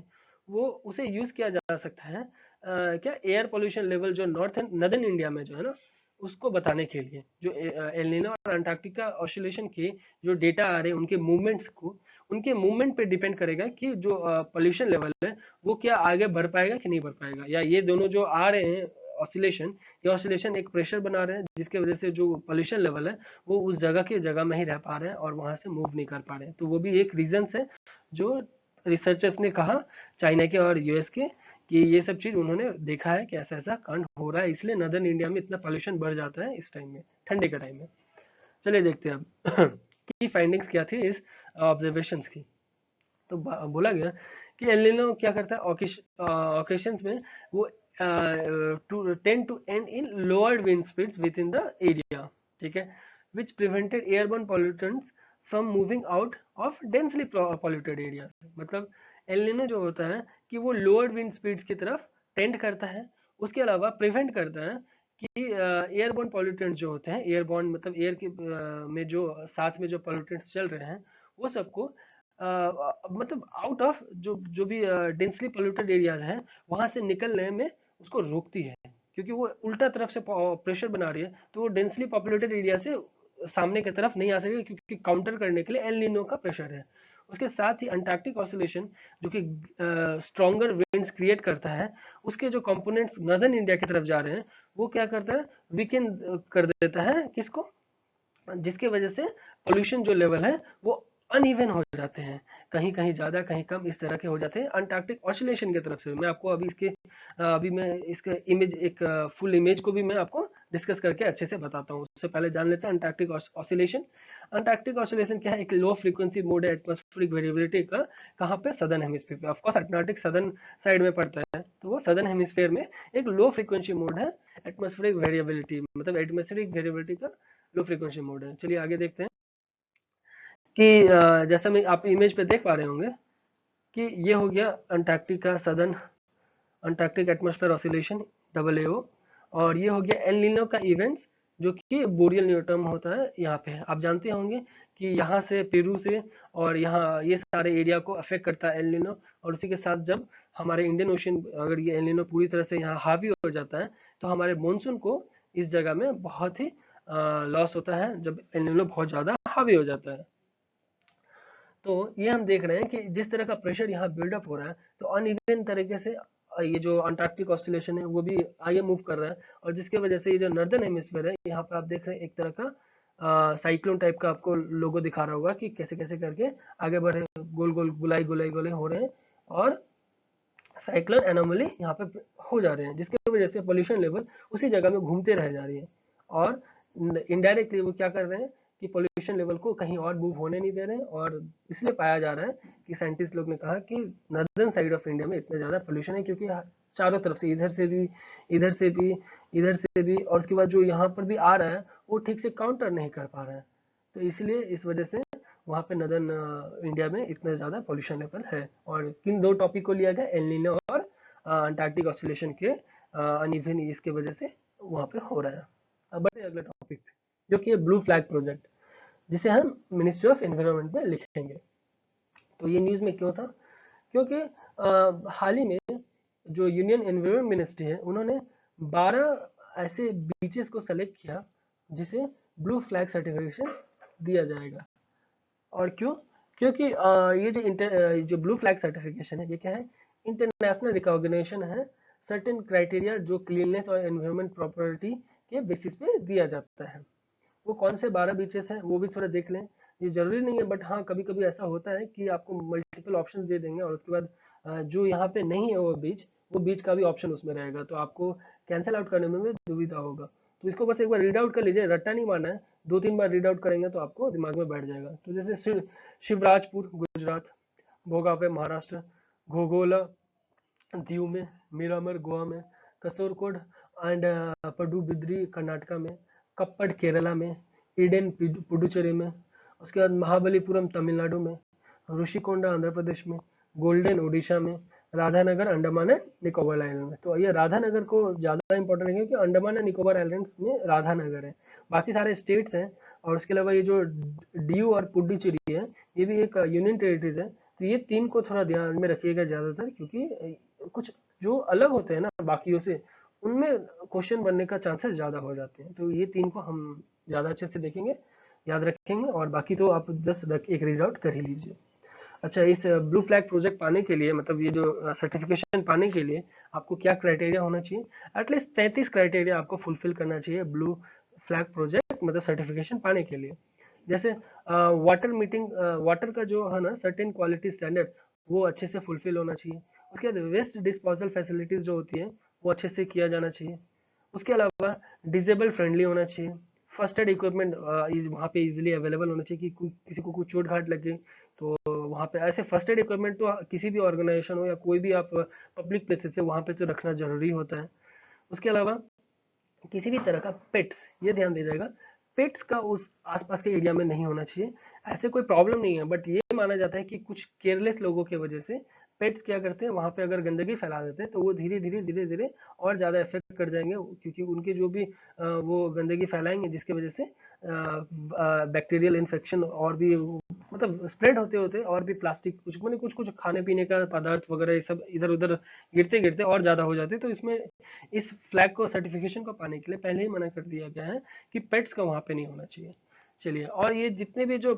S1: वो उसे यूज़ किया जा सकता है क्या, एयर पोल्यूशन लेवल जो नॉर्थ एंड नदर्न इंडिया में जो है ना, उसको बताने के लिए। जो एल नीनो और अंटार्कटिका ऑसिलेशन के जो डेटा आ रहे हैं, उनके मूवमेंट्स को, उनके मूवमेंट पे डिपेंड करेगा कि जो पोल्यूशन लेवल है वो क्या आगे बढ़ पाएगा कि नहीं बढ़ पाएगा, या ये दोनों जो आ रहे हैं ऑसिलेशन, ये ऑसिलेशन एक प्रेशर बना रहे हैं, जिसके वजह से जो पोल्यूशन लेवल है वो उस जगह की जगह में ही रह पा रहे हैं और वहां से मूव नहीं कर पा रहे हैं। तो वो भी एक रीजन है जो रिसर्चर्स ने कहा, चाइना के और यूएस के, कि ये सब चीज उन्होंने देखा है कि ऐसा ऐसा कांड हो रहा है, इसलिए नदर्न इंडिया में इतना पोल्यूशन बढ़ जाता है इस टाइम में, ठंडे के टाइम में। चलिए देखते हैं अब की फाइंडिंग्स क्या थी इस ऑब्जर्वेशन की। तो बोला गया कि एल नीनो क्या करता है, ओकेशंस में वो too tend to end in lower wind speeds within the area. ठीक है, which prevented airborne pollutants from moving out of densely polluted area. मतलब एल नीनो जो होता है कि वो लोअर विंड स्पीड्स की तरफ टेंड करता है, उसके अलावा प्रिवेंट करता है कि एयरबोर्न पॉल्यूटेंट्स जो होते हैं, एयरबोर्न मतलब एयर के में जो साथ में जो पॉल्यूटेंट्स चल रहे हैं, वो सबको मतलब आउट ऑफ जो भी डेंसली पोल्यूटेड एरियाज हैं, वहां से निकलने में उसको रोकती है। क्योंकि वो उल्टा तरफ से प्रेशर बना रही है, तो वो डेंसली पॉपुलेटेड एरिया से सामने की तरफ नहीं आ सकेगी, क्योंकि काउंटर करने के लिए एल नीनो का प्रेशर है। उसके साथ ही अंटार्कटिक ऑसिलेशन जो कि स्ट्रॉन्गर विंड्स क्रिएट करता है, उसके जो कंपोनेंट्स नदर्न इंडिया की तरफ जा रहे हैं, वो क्या करता है, वीकेंड कर देता है किसको, जिसके वजह से पोल्यूशन जो लेवल है वो अनइवन हो जाते हैं, कहीं कहीं ज़्यादा कहीं कम इस तरह के हो जाते हैं अंटार्कटिक ऑसिलेशन की तरफ से। मैं आपको अभी इसके अभी मैं इसके इमेज एक फुल इमेज को भी मैं आपको डिस्कस करके अच्छे से बताता हूँ। उससे पहले जान लेते हैं अंटार्कटिक ऑसिलेशन। अंटार्कटिक ऑसिलेशन क्या है? एक लो फ्रीक्वेंसी मोड है एटमॉस्फेरिक वेरिएबिलिटी का। कहाँ पे? सदर्न हेमिस्फीयर पे। ऑफकोर्स अटलांटिक सदर्न साइड में पड़ता है, तो वो सदर्न हेमिस्फीयर में एक लो फ्रीक्वेंसी मोड है एटमॉस्फेरिक वेरिएबिलिटी, मतलब एटमॉस्फेरिक वेरिएबिलिटी का लो फ्रीक्वेंसी मोड है। चलिए आगे देखते हैं कि जैसा मैं आप इमेज पे देख पा रहे होंगे कि ये हो गया Antarctica southern Antarctic atmosphere oscillation AAO। और ये हो गया एल नीनो का इवेंट्स, जो कि बोरियल न्यूटर्म होता है यहाँ पे। आप जानते होंगे कि यहाँ से पेरू से और यहाँ ये सारे एरिया को अफेक्ट करता है एल नीनो। और उसी के साथ जब हमारे इंडियन ओशन अगर ये एल नीनो पूरी तरह से यहाँ हावी हो जाता है तो हमारे मानसून को इस जगह में बहुत ही लॉस होता है जब एल नीनो बहुत ज़्यादा हावी हो जाता है। तो ये हम देख रहे हैं कि जिस तरह का प्रेशर यहाँ बिल्डअप हो रहा है, तो अनइवन तरीके से ये जो अंटार्कटिक ऑसिलेशन है वो भी आगे मूव कर रहा है। और जिसके वजह से ये जो नॉर्दर्न हेमिस्फीयर है, यहाँ पर आप देख रहे हैं एक तरह का साइक्लोन टाइप का आपको लोगो दिखा रहा होगा कि कैसे कैसे करके आगे बढ़े, गोल गोल गुलाई गुलाई गोले हो रहे हैं और साइक्लोन एनोमली यहाँ पे हो जा रहे हैं, जिसकी वजह से पोल्यूशन लेवल उसी जगह में घूमते रह जा रही है। और इनडायरेक्टली वो क्या कर रहे हैं कि पोल्यूशन लेवल को कहीं और मूव होने नहीं दे रहे हैं। और इसलिए पाया जा रहा है कि साइंटिस्ट लोग ने कहा कि नॉर्दर्न साइड ऑफ इंडिया में इतना ज़्यादा पोल्यूशन है, क्योंकि चारों तरफ से इधर से भी इधर से भी इधर से भी, और उसके बाद जो यहाँ पर भी आ रहा है वो ठीक से काउंटर नहीं कर पा रहा है। तो इसलिए इस वजह से वहाँ पे नदर्न इंडिया में इतना ज़्यादा पॉल्यूशन लेवल है। और किन दो टॉपिक को लिया गया? एल नीनो और अंटार्कटिक ऑसिलेशन के अनइवन इसके वजह से वहाँ पे हो रहा है। अब बढ़ते हैं अगले टॉपिक पे, जो कि है ब्लू फ्लैग प्रोजेक्ट, जिसे हम मिनिस्ट्री ऑफ एनवायरनमेंट में लिखेंगे। तो ये न्यूज़ में क्यों था? क्योंकि हाल ही में जो यूनियन एनवायरनमेंट मिनिस्ट्री है, उन्होंने 12 ऐसे बीचेस को सेलेक्ट किया जिसे ब्लू फ्लैग सर्टिफिकेशन दिया जाएगा। और क्यों? क्योंकि ये जो ब्लू फ्लैग सर्टिफिकेशन है, ये क्या है? इंटरनेशनल रिकॉग्निशन है सर्टेन क्राइटेरिया जो क्लीननेस और एनवायरमेंट प्रॉपर्टी के बेसिस पे दिया जाता है। वो कौन से 12 बीचेस हैं वो भी थोड़ा देख लें। ये जरूरी नहीं है, बट हाँ कभी कभी ऐसा होता है कि आपको मल्टीपल ऑप्शन दे देंगे और उसके बाद जो यहाँ पे नहीं है वो बीच का भी ऑप्शन उसमें रहेगा, तो आपको कैंसिल आउट करने में भी दुविधा होगा। तो इसको बस एक बार रीड आउट कर लीजिए, रट्टा नहीं मारना है। 2-3 बार रीड आउट करेंगे तो आपको दिमाग में बैठ जाएगा। तो जैसे शिवराजपुर गुजरात, भोगावे महाराष्ट्र, घोघोला दीव में, मिरामर गोवा में, कसोरकोड एंड पडुबिद्री कर्नाटका में, कप्पड़ केरला में, ईडन पुडुचेरी में, उसके बाद महाबलीपुरम तमिलनाडु में, ऋषिकोंडा आंध्र प्रदेश में, गोल्डन उड़ीसा में, राधानगर अंडमान एंड निकोबार आइलैंड में। तो ये राधानगर को ज़्यादा इंपॉर्टेंट है क्योंकि अंडमान एंड निकोबार आइलैंड्स में राधानगर है। बाकी सारे स्टेट्स हैं। और उसके अलावा ये जो दीव और पुडुचेरी है, ये भी एक यूनियन टेरिटरीज है। तो ये तीन को थोड़ा ध्यान में रखिएगा ज़्यादातर, क्योंकि कुछ जो अलग होते हैं ना बाकियों से, उनमें क्वेश्चन बनने का चांसेस ज़्यादा हो जाते हैं। तो ये तीन को हम ज़्यादा अच्छे से देखेंगे, याद रखेंगे, और बाकी तो आप जस्ट एक रीड आउट कर ही लीजिए। अच्छा, इस ब्लू फ्लैग प्रोजेक्ट पाने के लिए, मतलब ये जो सर्टिफिकेशन पाने के लिए आपको क्या क्राइटेरिया होना चाहिए? एटलीस्ट 33 क्राइटेरिया आपको फुलफिल करना चाहिए ब्लू फ्लैग प्रोजेक्ट मतलब सर्टिफिकेशन पाने के लिए। जैसे वाटर का जो है ना सर्टेन क्वालिटी स्टैंडर्ड, वो अच्छे से फुलफिल होना चाहिए। उसके बाद वेस्ट डिस्पोजल फैसिलिटीज जो होती है वो अच्छे से किया जाना चाहिए। उसके अलावा डिजेबल फ्रेंडली होना चाहिए। फर्स्ट एड इक्विपमेंट वहाँ पे इजीली अवेलेबल होना चाहिए कि किसी को कुछ चोट घाट लगे तो वहाँ पे ऐसे फर्स्ट एड इक्विपमेंट तो किसी भी ऑर्गेनाइजेशन हो या कोई भी आप पब्लिक प्लेसेस है वहाँ पे तो रखना जरूरी होता है। उसके अलावा किसी भी तरह का पेट्स, ये ध्यान दिया जाएगा, पेट्स का उस आसपास के एरिया में नहीं होना चाहिए। ऐसे कोई प्रॉब्लम नहीं है, बट ये माना जाता है कि कुछ केयरलेस लोगों की वजह से पेट्स क्या करते हैं, वहां पे अगर गंदगी फैला देते हैं तो वो धीरे धीरे और ज्यादा इफेक्ट कर जाएंगे, क्योंकि उनके जो भी वो गंदगी फैलाएंगे जिसकी वजह से बैक्टीरियल इन्फेक्शन और भी मतलब स्प्रेड होते होते और भी प्लास्टिक कुछ मैंने कुछ कुछ खाने पीने का पदार्थ वगैरह ये सब इधर उधर गिरते गिरते और ज्यादा हो जाते हैं। तो इसमें इस फ्लैग को सर्टिफिकेशन को पाने के लिए पहले ही मना कर दिया गया है कि पेट्स का वहां पे नहीं होना चाहिए। चलिए, और ये जितने भी जो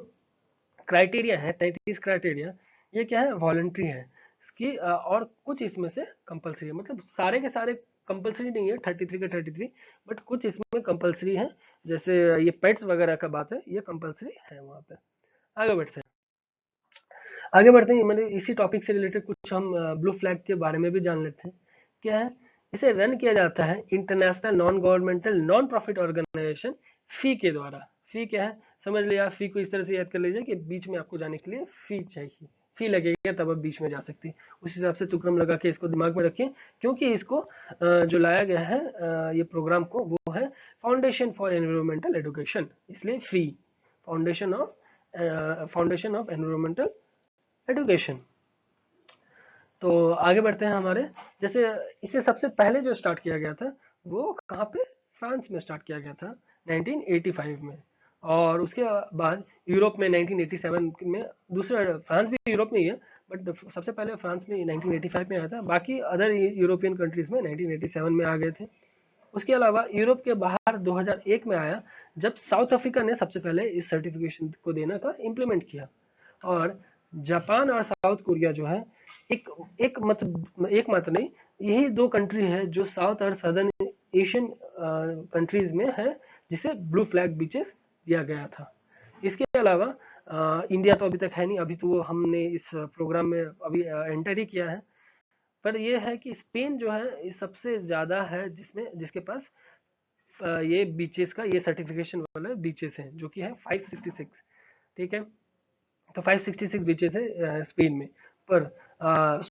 S1: क्राइटेरिया है 33 क्राइटेरिया, ये क्या है? वॉलंटरी है इसकी, और कुछ इसमें से कंपलसरी है। मतलब सारे के सारे कंपलसरी नहीं है 33 के 33, बट कुछ इसमें कंपलसरी है। जैसे ये पेट्स वगैरह का बात है, ये कंपलसरी है वहाँ पे। आगे बढ़ते हैं। आगे बढ़ते हैं, मैंने इसी टॉपिक से रिलेटेड कुछ हम ब्लू फ्लैग के बारे में भी जान लेते हैं। क्या है? इसे रन किया जाता है international non governmental non profit organisation फी के द्वारा। फी क्या है समझ लिया, फी को इस तरह से याद कर लीजिए कि बीच में आपको जाने के लिए फी चाहिए, फी लगेगा तब आप बीच में जा सकती है। उस हिसाब से तुकरम लगा के इसको दिमाग में रखिए, क्योंकि इसको जो लाया गया है ये प्रोग्राम को, वो है फाउंडेशन फॉर एनवायरमेंटल एजुकेशन, इसलिए फी, फाउंडेशन ऑफ एनवायरमेंटल एजुकेशन। तो आगे बढ़ते हैं हमारे, जैसे इसे सबसे पहले जो स्टार्ट किया गया था वो कहाँ पे, फ्रांस में स्टार्ट किया गया था 1985 में, और उसके बाद यूरोप में 1987 में, दूसरा फ्रांस भी यूरोप में ही है बट सबसे पहले फ्रांस में 1985 में आया था, बाकी अदर यूरोपियन कंट्रीज में 1987 में आ गए थे। उसके अलावा यूरोप के बाहर 2001 में आया, जब साउथ अफ्रीका ने सबसे पहले इस सर्टिफिकेशन को देना का इम्प्लीमेंट किया, और जापान और साउथ कोरिया जो है एक एक मात्र नहीं, यही दो कंट्री है जो साउथ और सदर्न एशियन कंट्रीज में है जिसे ब्लू फ्लैग बीचेस दिया गया था। इसके अलावा इंडिया तो अभी तक है नहीं, अभी तो वो हमने इस प्रोग्राम में अभी एंटर ही किया है, पर ये है कि स्पेन जो है ये सबसे ज़्यादा है जिसमें, जिसके पास ये बीचेस का ये सर्टिफिकेशन वाला बीचेस है, जो कि है 566। ठीक है, तो 566 बीचेस है स्पेन में, पर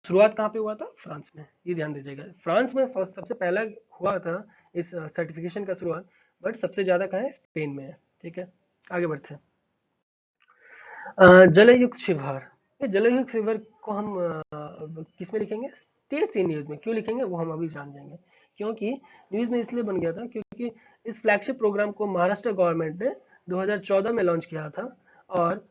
S1: शुरुआत कहाँ पे हुआ था, फ्रांस में, ये ध्यान दीजिएगा। फ्रांस में फर्स्ट सबसे पहला हुआ था इस सर्टिफिकेशन का शुरुआत, बट सबसे ज़्यादा कहाँ है, स्पेन में है। ठीक है, आगे बढ़ते हैं। जलयुक्त शिविर, ये जलयुक्त शिविर को हम किस में लिखेंगे, स्टेट्स इन न्यूज में। क्यों लिखेंगे वो हम अभी जान जाएंगे, क्योंकि न्यूज में इसलिए बन गया था क्योंकि इस फ्लैगशिप प्रोग्राम को महाराष्ट्र गवर्नमेंट ने 2014 में लॉन्च किया था, और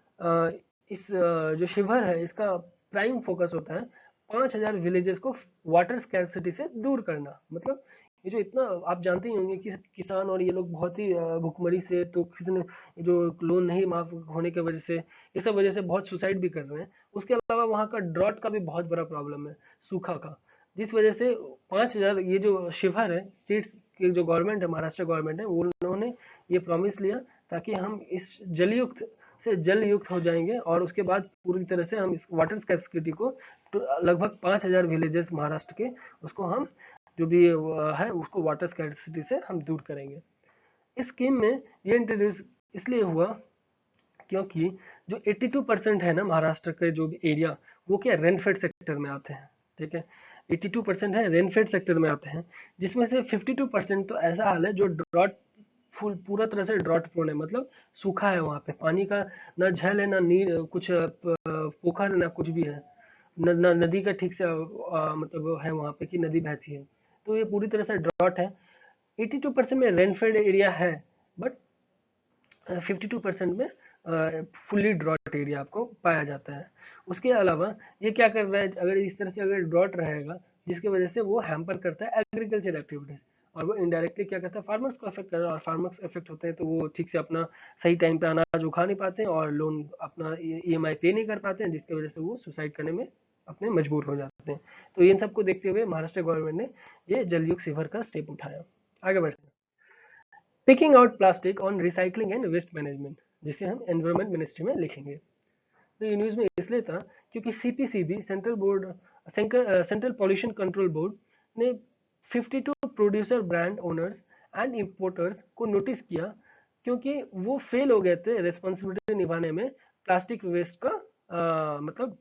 S1: इस जो शिविर है इसका प्राइम फोकस होता है 5,000 विलेजेस को वाटर स्कैर्सिटी से दूर करना। मतलब ये जो इतना आप जानते ही होंगे कि किसान और ये लोग बहुत ही भुखमरी से, तो किसी ने जो लोन नहीं माफ होने की वजह से, ये सब वजह से बहुत सुसाइड भी कर रहे हैं। उसके अलावा वहाँ का ड्रॉट का भी बहुत बड़ा प्रॉब्लम है, सूखा का, जिस वजह से 5,000 ये जो शिविर है, स्टेट की जो गवर्नमेंट है, महाराष्ट्र गवर्नमेंट है, वो उन्होंने ये प्रॉमिस लिया ताकि हम इस जलयुक्त से जल युक्त हो जाएंगे, और उसके बाद पूरी तरह से हम इस वाटर स्कैर्सिटी को, तो लगभग 5,000 विलेजेस महाराष्ट्र के, उसको हम जो भी है उसको वाटर स्कैर्सिटी से हम दूर करेंगे। इस स्कीम में ये इंट्रोड्यूस इसलिए हुआ क्योंकि जो 82% है ना महाराष्ट्र के जो भी एरिया, वो क्या रेनफेड सेक्टर में आते हैं। ठीक है, 82% है रेनफेड सेक्टर में आते हैं, जिसमें से 52% तो ऐसा हाल है जो ड्रॉट, फुल पूरा तरह से ड्रॉट प्रोन है, मतलब सूखा है, वहाँ पे पानी का ना झल है, ना नीर कुछ पोखर, ना कुछ भी है, न नदी का ठीक से मतलब है वहाँ पे कि नदी बहती है, तो ये पूरी तरह से ड्रॉट है। 82% में रेनफेड एरिया है, बट 52% में फुल्ली ड्रॉट एरिया आपको पाया जाता है। उसके अलावा ये क्या कर रहा है, अगर इस तरह से अगर ड्रॉट रहेगा, जिसकी वजह से वो हैम्पर करता है एग्रीकल्चर एक्टिविटीज, और वो इनडायरेक्टली क्या करता है, फार्मर्स को अफेक्ट कर रहा है, और फार्मर्स अफेक्ट होते हैं तो वो ठीक से अपना सही टाइम पे अनाज उठा नहीं पाते हैं, और लोन अपना EMI पे नहीं कर पाते हैं, जिसकी वजह से वो सुसाइड करने में अपने मजबूर हो जाते हैं। तो इन सबको देखते हुए महाराष्ट्र गवर्नमेंट ने ये जलयुक्त शिविर का स्टेप उठाया। आगे बढ़ते हैं। Picking out plastic on recycling and waste management, जिसे हम एनवायरमेंट मिनिस्ट्री में लिखेंगे। तो ये न्यूज़ में इसलिए था क्योंकि CPCB, central pollution control board ने 52 producer, brand owners and importers को नोटिस किया, क्योंकि वो फेल हो गए थे रिस्पॉन्सिबिलिटी निभाने में प्लास्टिक वेस्ट का, मतलब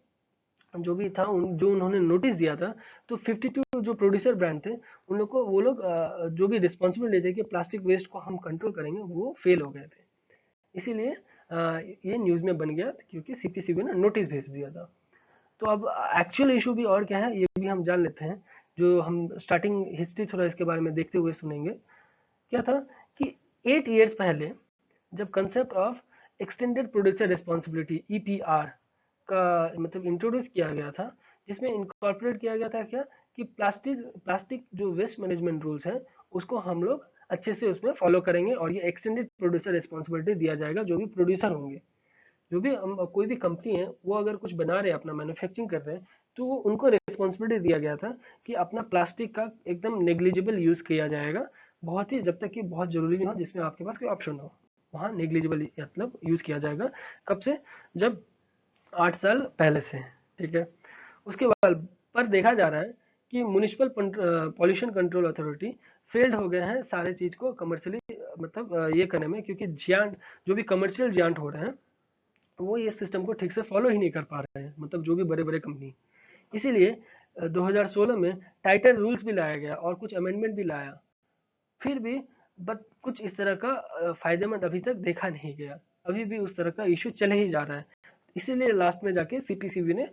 S1: जो भी था जो उन्होंने नोटिस दिया था। तो 52 जो प्रोड्यूसर ब्रांड थे, उन लोग को, वो लोग जो भी रिस्पॉन्सिबिलिटी थे कि प्लास्टिक वेस्ट को हम कंट्रोल करेंगे, वो फेल हो गए थे। इसीलिए ये न्यूज़ में बन गया क्योंकि CPCB ने नोटिस भेज दिया था। तो अब एक्चुअल इशू भी और क्या है ये भी हम जान लेते हैं, जो हम स्टार्टिंग हिस्ट्री थोड़ा इसके बारे में देखते हुए सुनेंगे। क्या था कि 8 ईयर्स पहले जब concept of extended producer responsibility EPR का मतलब इंट्रोड्यूस किया गया था, जिसमें इनकॉर्पोरेट किया गया था क्या, कि प्लास्टिक प्लास्टिक जो वेस्ट मैनेजमेंट रूल्स हैं उसको हम लोग अच्छे से उसमें फॉलो करेंगे, और ये एक्सटेंडेड प्रोड्यूसर रिस्पॉन्सिबिलिटी दिया जाएगा जो भी प्रोड्यूसर होंगे, जो भी कोई भी कंपनी है वो अगर कुछ बना रहे हैं, अपना मैन्युफैक्चरिंग कर रहे हैं, तो वो उनको रिस्पॉन्सिबिलिटी दिया गया था कि अपना प्लास्टिक का एकदम नेग्लिजिबल यूज किया जाएगा, बहुत ही, जब तक कि बहुत जरूरी नहीं हो जिसमें आपके पास कोई ऑप्शन हो, वहाँ नेग्लिजिबल मतलब यूज किया जाएगा। कब से, जब 8 साल पहले से, ठीक है। उसके बाद पर देखा जा रहा है कि municipal pollution control authority failed हो गए हैं सारे चीज को कमर्शियली मतलब ये करने में, क्योंकि जियांट जो भी कमर्शियल जियांट हो रहे हैं वो ये सिस्टम को ठीक से फॉलो ही नहीं कर पा रहे हैं, मतलब जो भी बड़े बड़े कंपनी। इसीलिए 2016 में टाइटर रूल्स भी लाया गया और कुछ अमेंडमेंट भी लाया, फिर भी बट कुछ इस तरह का फायदेमंद अभी तक देखा नहीं गया। अभी भी उस तरह का इशू चले ही जा रहा है। इसीलिए लास्ट में जाके सीपीसीबी ने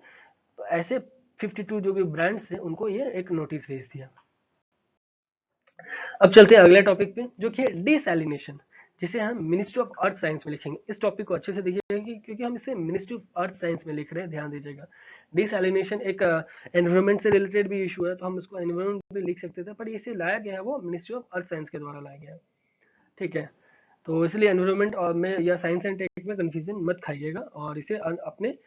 S1: ऐसे 52 जो भी ब्रांड्स थे उनको ये एक नोटिस भेज दिया। अब चलते हैं अगले टॉपिक पे, जो कि है डिसैलिनेशन, जिसे हम मिनिस्ट्री ऑफ अर्थ साइंस में लिखेंगे। इस टॉपिक को अच्छे से देखिएगा क्योंकि हम इसे मिनिस्ट्री ऑफ अर्थ साइंस में लिख रहे हैं, ध्यान दीजिएगा। डिसैलिनेशन एक एनवायरमेंट से रिलेटेड भी इशू है, तो हम इसको एनवायरमेंट भी लिख सकते थे, पर इसे लाया गया है वो मिनिस्ट्री ऑफ अर्थ साइंस के द्वारा लाया गया है, ठीक है। तो इसलिए एनवायरमेंट और में या साइंस एंड टेक में कंफ्यूजन मत खाइएगा, और इसे अपने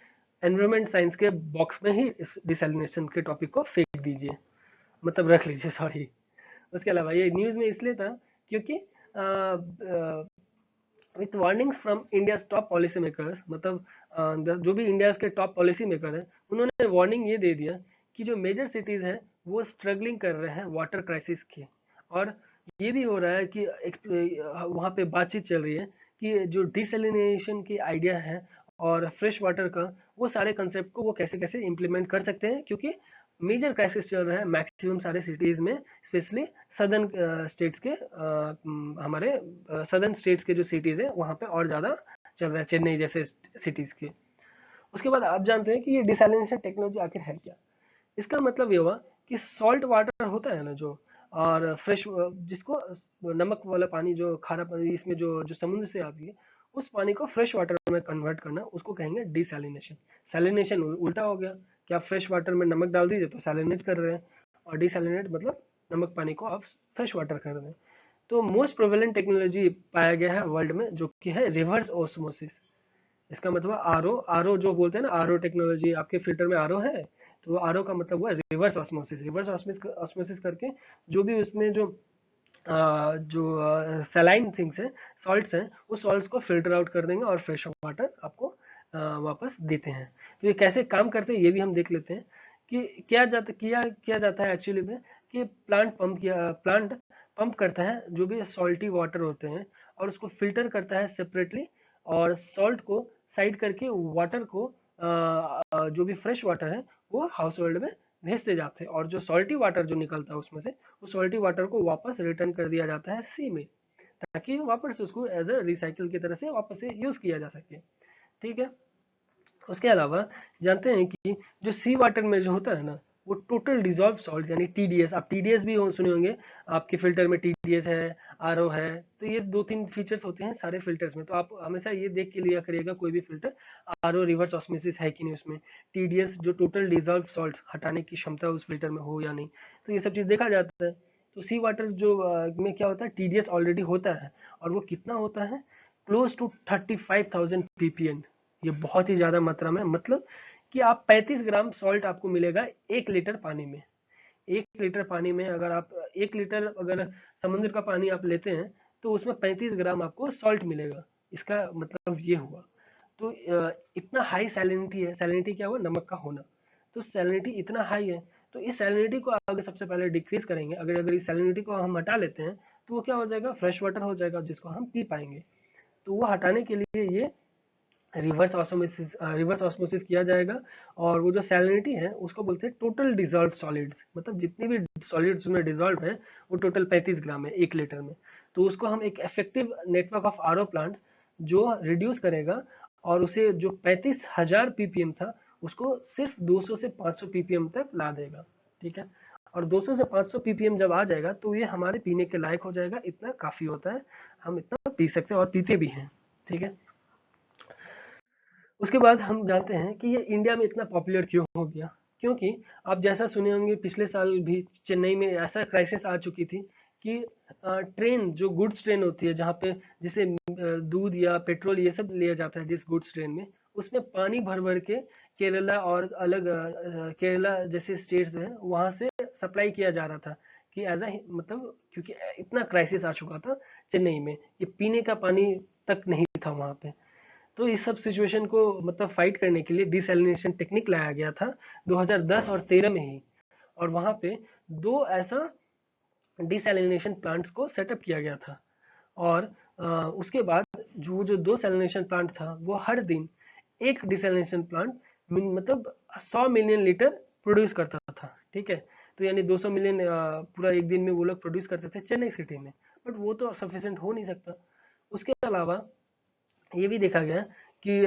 S1: एनवायरमेंट साइंस के बॉक्स में ही इस डिसैलिनेशन के टॉपिक को फेंक दीजिए, मतलब रख लीजिए, सॉरी। उसके अलावा ये न्यूज में इसलिए था क्योंकि with warnings from India top policy makers, मतलब जो भी इंडिया के टॉप पॉलिसी मेकर हैं उन्होंने वार्निंग ये दे दिया कि जो मेजर सिटीज हैं वो स्ट्रगलिंग कर रहे हैं वाटर क्राइसिस की, और ये भी हो रहा है कि वहाँ पे बातचीत चल रही है कि जो डिसैलिनेशन की आइडिया है और फ्रेश वाटर का, वो सारे कंसेप्ट को वो कैसे कैसे इम्प्लीमेंट कर सकते हैं, क्योंकि मेजर क्राइसिस चल रहा है मैक्सिमम सारे सिटीज में, स्पेशली सदर्न स्टेट्स के हमारे सदर्न स्टेट्स के जो सिटीज है वहाँ पे और ज़्यादा चल रहा है, चेन्नई जैसे सिटीज के। उसके बाद आप जानते हैं कि ये डिसैलिनेशन टेक्नोलॉजी आखिर है क्या। इसका मतलब ये हुआ कि सॉल्ट वाटर होता है ना जो, और फ्रेश जिसको नमक वाला पानी, जो खारा पानी इसमें जो जो समुद्र से आती है, उस पानी को फ्रेश वाटर में कन्वर्ट करना, उसको कहेंगे डिसैलिनेशन। सैलिनेशन उल्टा हो गया कि आप फ्रेश वाटर में नमक डाल दीजिए तो सैलिनेट कर रहे हैं, और डिसैलिनेट मतलब नमक पानी को आप फ्रेश वाटर कर रहे हैं। तो मोस्ट प्रोवेलेंट टेक्नोलॉजी पाया गया है वर्ल्ड में जो कि है रिवर्स ऑस्मोसिस। इसका मतलब आरओ, आरओ जो बोलते हैं ना, आरओ टेक्नोलॉजी, आपके फिल्टर में आरओ है, तो आरओ का मतलब हुआ रिवर्स ऑस्मोसिस। रिवर्स ऑस्मोसिस करके जो भी उसमें जो सलाइन थिंग्स है, सॉल्ट्स हैं, उस सॉल्ट्स को फिल्टर आउट कर देंगे और फ्रेश वाटर आपको वापस देते हैं। तो ये कैसे काम करते हैं ये भी हम देख लेते हैं कि किया जाता है एक्चुअली में, कि प्लांट पंप करता है जो भी सॉल्टी वाटर होते हैं, और उसको फिल्टर करता है सेपरेटली, और सॉल्ट को साइड करके वाटर को जो भी फ्रेश वाटर है वो हाउस होल्ड में भेजते जाते हैं, और जो सॉल्टी वाटर जो निकलता है उसमें से, उस सॉल्टी वाटर को वापस रिटर्न कर दिया जाता है सी में, ताकि वापस उसको एज अ रिसाइकिल की तरह से वापस से यूज किया जा सके, ठीक है। उसके अलावा जानते हैं कि जो सी वाटर में जो होता है ना, वो टोटल डिजॉल्व सॉल्ट यानी टीडीएस, आप टीडीएस भी सुने होंगे, आपके फिल्टर में टीडीएस है, आरओ है, तो ये दो तीन फीचर्स होते हैं सारे फिल्टर्स में, तो आप हमेशा ये देख के लिया करिएगा कोई भी फिल्टर, आरओ रिवर्स ऑस्मोसिस है कि नहीं उसमें, टीडीएस जो टोटल डिजॉल्व सॉल्ट हटाने की क्षमता उस फिल्टर में हो या नहीं, तो ये सब चीज़ देखा जाता है। तो सी वाटर जो में क्या होता है, टीडीएस ऑलरेडी होता है, और वो कितना होता है, क्लोज टू 35,000 ppm। ये बहुत ही ज्यादा मात्रा में, मतलब कि आप 35 ग्राम सॉल्ट आपको मिलेगा 1 लीटर पानी में। 1 लीटर पानी में अगर आप 1 लीटर अगर समुद्र का पानी आप लेते हैं तो उसमें 35 ग्राम आपको सॉल्ट मिलेगा। इसका मतलब ये हुआ, तो इतना हाई सैलिनिटी है। सैलिनिटी क्या हुआ, नमक का होना। तो सैलिनिटी इतना हाई है, तो इस सैलिनिटी को अगर सबसे पहले डिक्रीज करेंगे, अगर अगर इस सैलिनिटी को हम हटा लेते हैं तो वो क्या हो जाएगा, फ्रेश वाटर हो जाएगा जिसको हम पी पाएंगे। तो वो हटाने के लिए ये रिवर्स ऑस्मोसिस किया जाएगा, और वो जो सैलिनिटी है उसको बोलते हैं टोटल डिजॉल्व सॉलिड्स, मतलब जितनी भी सॉलिड्स में डिजॉल्व है वो टोटल 35 ग्राम है 1 लीटर में। तो उसको हम एक effective network of RO plant जो रिड्यूस करेगा, और उसे जो 35,000 पीपीएम था उसको सिर्फ 200 से 500 पीपीएम तक ला देगा, ठीक है। और 200 से 500 पीपीएम जब आ जाएगा तो ये हमारे पीने के लायक हो जाएगा, इतना काफी होता है, हम इतना पी सकते हैं और पीते भी हैं, ठीक है। उसके बाद हम जानते हैं कि ये इंडिया में इतना पॉपुलर क्यों हो गया, क्योंकि आप जैसा सुने होंगे पिछले साल भी चेन्नई में ऐसा क्राइसिस आ चुकी थी कि ट्रेन जो गुड्स ट्रेन होती है जहाँ पे जिसे दूध या पेट्रोल ये सब लिया जाता है जिस गुड्स ट्रेन में, उसमें पानी भर भर के केरला और अलग केरला जैसे स्टेट्स हैं वहां से सप्लाई किया जा रहा था, कि एज अ मतलब क्योंकि इतना क्राइसिस आ चुका था चेन्नई में, ये पीने का पानी तक नहीं था वहां पे। तो इस सब सिचुएशन को मतलब फाइट करने के लिए डिसैलिनेशन टेक्निक लाया गया था 2010 और 13 में ही। और वहां पे दो ऐसा डिसैलिनेशन प्लांट्स को सेटअप किया गया था। और उसके बाद जो जो दो सैलिनेशन प्लांट था वो हर दिन एक डिसैलिनेशन प्लांट मतलब 100 मिलियन लीटर प्रोड्यूस करता था, ठीक है। तो यानी 200 मिलियन पूरा एक दिन में वो लोग प्रोड्यूस करते थे चेन्नई सिटी में। बट वो तो सफिशिएंट हो नहीं सकता। उसके अलावा ये भी देखा गया कि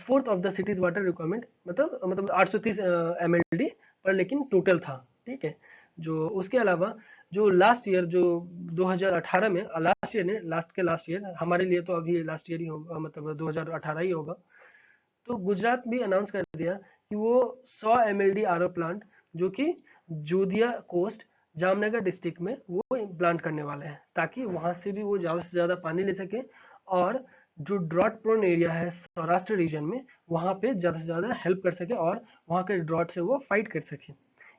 S1: fourth of the cities water requirement मतलब 830 mld पर लेकिन टोटल था, ठीक है। जो उसके अलावा जो लास्ट ईयर जो 2018 में लास्ट ईयर ने लास्ट के लास्ट ईयर हमारे लिए तो अभी लास्ट ईयर ही होगा, मतलब 2018 ही होगा। तो गुजरात भी अनाउंस कर दिया कि वो 100 mld आरओ प्लांट जो कि जोधिया कोस्ट जामनगर डिस्ट्रिक्ट में वो प्लांट करने वाले हैं, ताकि वहां से भी वो ज्यादा से ज्यादा पानी ले सके और जो ड्रॉट प्रोन एरिया है सौराष्ट्र रीजन में वहां पे ज्यादा से ज्यादा हेल्प कर सके और वहां के ड्रॉट से वो फाइट कर सके।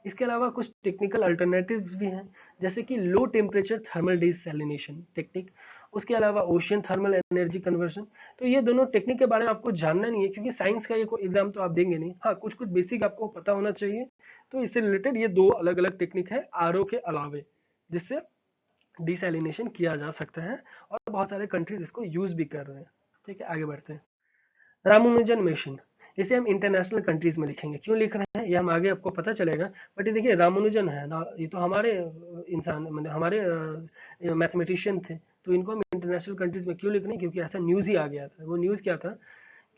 S1: इसके अलावा कुछ टेक्निकल अल्टरनेटिव्स भी हैं, जैसे कि low temperature thermal desalination technique, उसके अलावा ओशियन थर्मल एनर्जी कन्वर्जन। तो ये दोनों टेक्निक के बारे में आपको जानना नहीं है, क्योंकि साइंस का ये कोई एग्जाम तो आप देंगे नहीं। हाँ, कुछ कुछ बेसिक आपको पता होना चाहिए। तो इससे रिलेटेड ये दो अलग अलग टेक्निक है आरओ के अलावे, जिससे डिसैलिनेशन किया जा सकता है और बहुत सारे कंट्रीज इसको यूज भी कर रहे हैं। ठीक है, आगे बढ़ते हैं। रामानुजन मिशन, इसे हम इंटरनेशनल कंट्रीज में लिखेंगे। क्यों लिख रहे हैं ये हम आगे आपको पता चलेगा। बट ये देखिए रामानुजन है ना, ये तो हमारे इंसान मतलब हमारे मैथमेटिशियन थे। तो इनको हम इंटरनेशनल कंट्रीज में क्यों लिख रहे हैं, क्योंकि ऐसा न्यूज ही आ गया था। वो न्यूज क्या था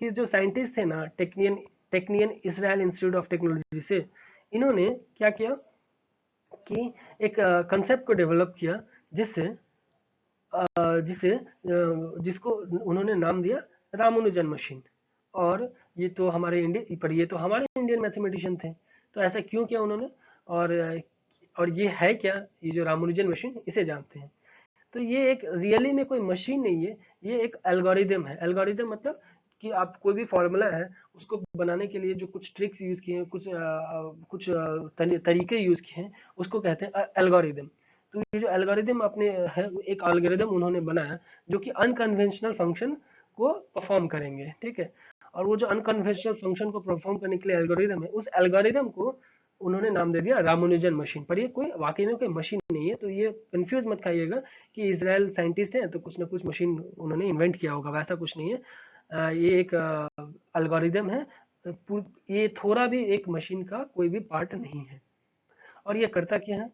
S1: कि जो साइंटिस्ट थे ना Technion Israel Institute of Technology से, इन्होंने क्या किया कि एक कंसेप्ट को डेवलप किया जिससे जिसे जिसको उन्होंने नाम दिया रामानुजन मशीन। और ये तो हमारे इंडिया पर ये तो हमारे इंडियन मैथमेटिशियन थे। तो ऐसा क्यों किया उन्होंने, और और ये है क्या, ये जो रामानुजन मशीन, इसे जानते हैं। तो ये एक रियली में कोई मशीन नहीं है, ये एक एल्गोरिदम है। एल्गोरिदम मतलब कि आप कोई भी फॉर्मूला है उसको बनाने के लिए जो कुछ ट्रिक्स यूज किए हैं, कुछ तरीके यूज किए हैं, उसको कहते हैं एल्गोरिदम। तो ये जो एल्गोरिदम अपने है वो एक एल्गोरिदम उन्होंने बनाया जो कि अनकन्वेंशनल फंक्शन को परफॉर्म करेंगे, ठीक है। और वो जो अनकन्वेंशनल फंक्शन को परफॉर्म करने के लिए एल्गोरिदम है, उस एल्गोरिदम को उन्होंने नाम दे दिया रामानुजन मशीन। पर ये कोई वाकई में कोई मशीन नहीं है। तो ये कंफ्यूज मत खाइएगा कि इसराइल साइंटिस्ट हैं तो कुछ ना कुछ मशीन उन्होंने इन्वेंट किया होगा, वैसा कुछ नहीं है। ये एक एल्गोरिदम है। ये थोड़ा भी एक मशीन का कोई भी पार्ट नहीं है। और ये करता क्या है,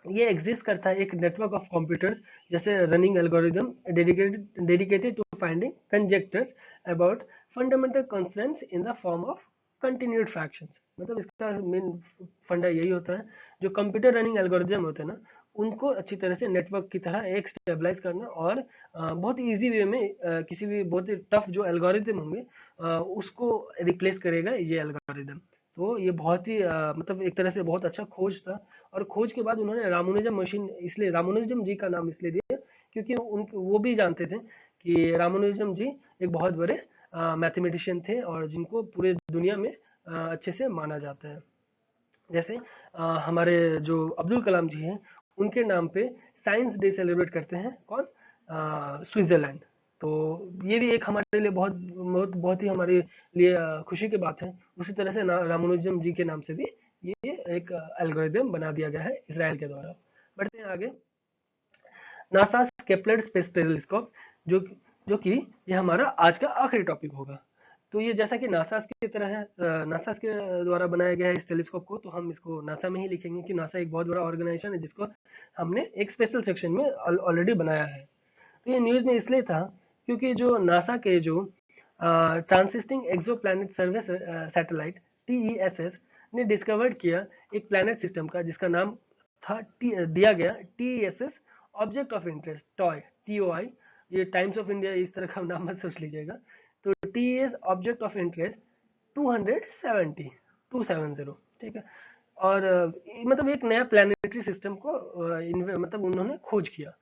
S1: ये एग्जिस्ट करता है एक नेटवर्क ऑफ कंप्यूटर्स जैसे running algorithms dedicated to finding conjectures about fundamental constants in the form of continued fractions. मतलब इसका मेन फंडा यही होता है, जो कंप्यूटर रनिंग एल्गोरिदम होते हैं ना, उनको अच्छी तरह से नेटवर्क की तरह एक स्टेबलाइज करना और बहुत इजी वे में किसी भी बहुत ही टफ जो एल्गोरिदम होंगे उसको रिप्लेस करेगा ये एल्गोरिदम। तो ये बहुत ही मतलब एक तरह से बहुत अच्छा खोज था। और खोज के बाद उन्होंने रामानुजम मशीन, इसलिए रामानुजम जी का नाम इसलिए दिया क्योंकि उन वो भी जानते थे कि रामानुजम जी एक बहुत बड़े मैथमेटिशियन थे और जिनको पूरे दुनिया में अच्छे से माना जाता है। जैसे हमारे जो अब्दुल कलाम जी हैं, उनके नाम पे साइंस डे सेलिब्रेट करते हैं कौन, स्विट्जरलैंड। तो ये भी एक हमारे लिए बहुत बहुत बहुत ही हमारे लिए खुशी की बात है। उसी तरह से रामानुजम जी के नाम से भी ये एक एल्गोरिदम बना दिया गया है इसराइल के द्वारा। बढ़ते हैं आगे। नासा केपलर स्पेस टेलीस्कोप, जो जो कि ये हमारा आज का आखिरी टॉपिक होगा। तो ये जैसा कि नासा की तरह है, नासा के द्वारा बनाया गया है इस टेलीस्कोप को, तो हम इसको नासा में ही लिखेंगे कि नासा एक बहुत बड़ा ऑर्गेनाइजेशन है जिसको हमने एक स्पेशल सेक्शन में ऑलरेडी बनाया है। तो ये न्यूज़ में इसलिए था क्योंकि जो नासा के जो ट्रांसिस्टिंग एक्सोप्लैनेट सर्विस सैटेलाइट TESS ने डिस्कवर्ड किया एक प्लैनेट सिस्टम का जिसका नाम था दिया गया TESS object of interest TOI। ये टाइम्स ऑफ इंडिया इस तरह का नाम मत सोच लीजिएगा। तो TES ऑब्जेक्ट ऑफ इंटरेस्ट 270, ठीक है। और मतलब एक नया प्लानिटरी सिस्टम को मतलब उन्होंने खोज किया।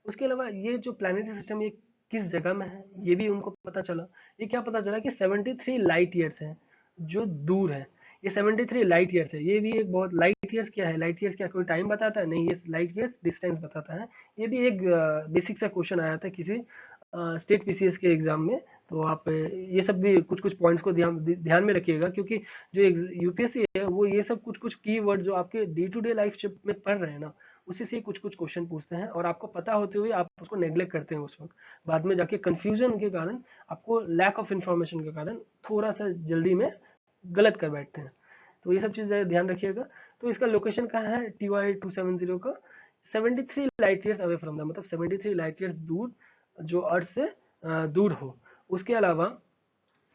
S1: उसके अलावा ये जो प्लानिटरी सिस्टम ये किस जगह में है ये भी उनको पता चला। ये क्या पता चला कि 73 लाइट ईयर्स है जो दूर है। ये 73 लाइट ईयर्स है। ये भी एक बहुत, लाइट ईयर्स क्या है, लाइट ईयर्स क्या कोई टाइम बताता है, नहीं, ये लाइट ईयर्स डिस्टेंस बताता है। ये भी एक बेसिक सा क्वेश्चन आया था किसी स्टेट PCS के एग्जाम में। तो आप ये सब भी कुछ कुछ पॉइंट्स को ध्यान में रखिएगा, क्योंकि जो यूपीएससी है वो ये सब कुछ कुछ कीवर्ड जो आपके डे टू डे लाइफ में पढ़ रहे हैं ना, उसी से कुछ कुछ क्वेश्चन पूछते हैं, और आपको पता होते हुए आप उसको नेग्लेक्ट करते हैं उस वक्त, बाद में जाके कंफ्यूजन के कारण, आपको लैक ऑफ इंफॉर्मेशन के कारण थोड़ा सा जल्दी में गलत कर बैठते हैं। तो ये सब चीज़ें ध्यान रखिएगा। तो इसका लोकेशन कहाँ है TY270 का? 73 light years away from the, मतलब 73 लाइट ईयर्स दूर, जो अर्थ से दूर हो। उसके अलावा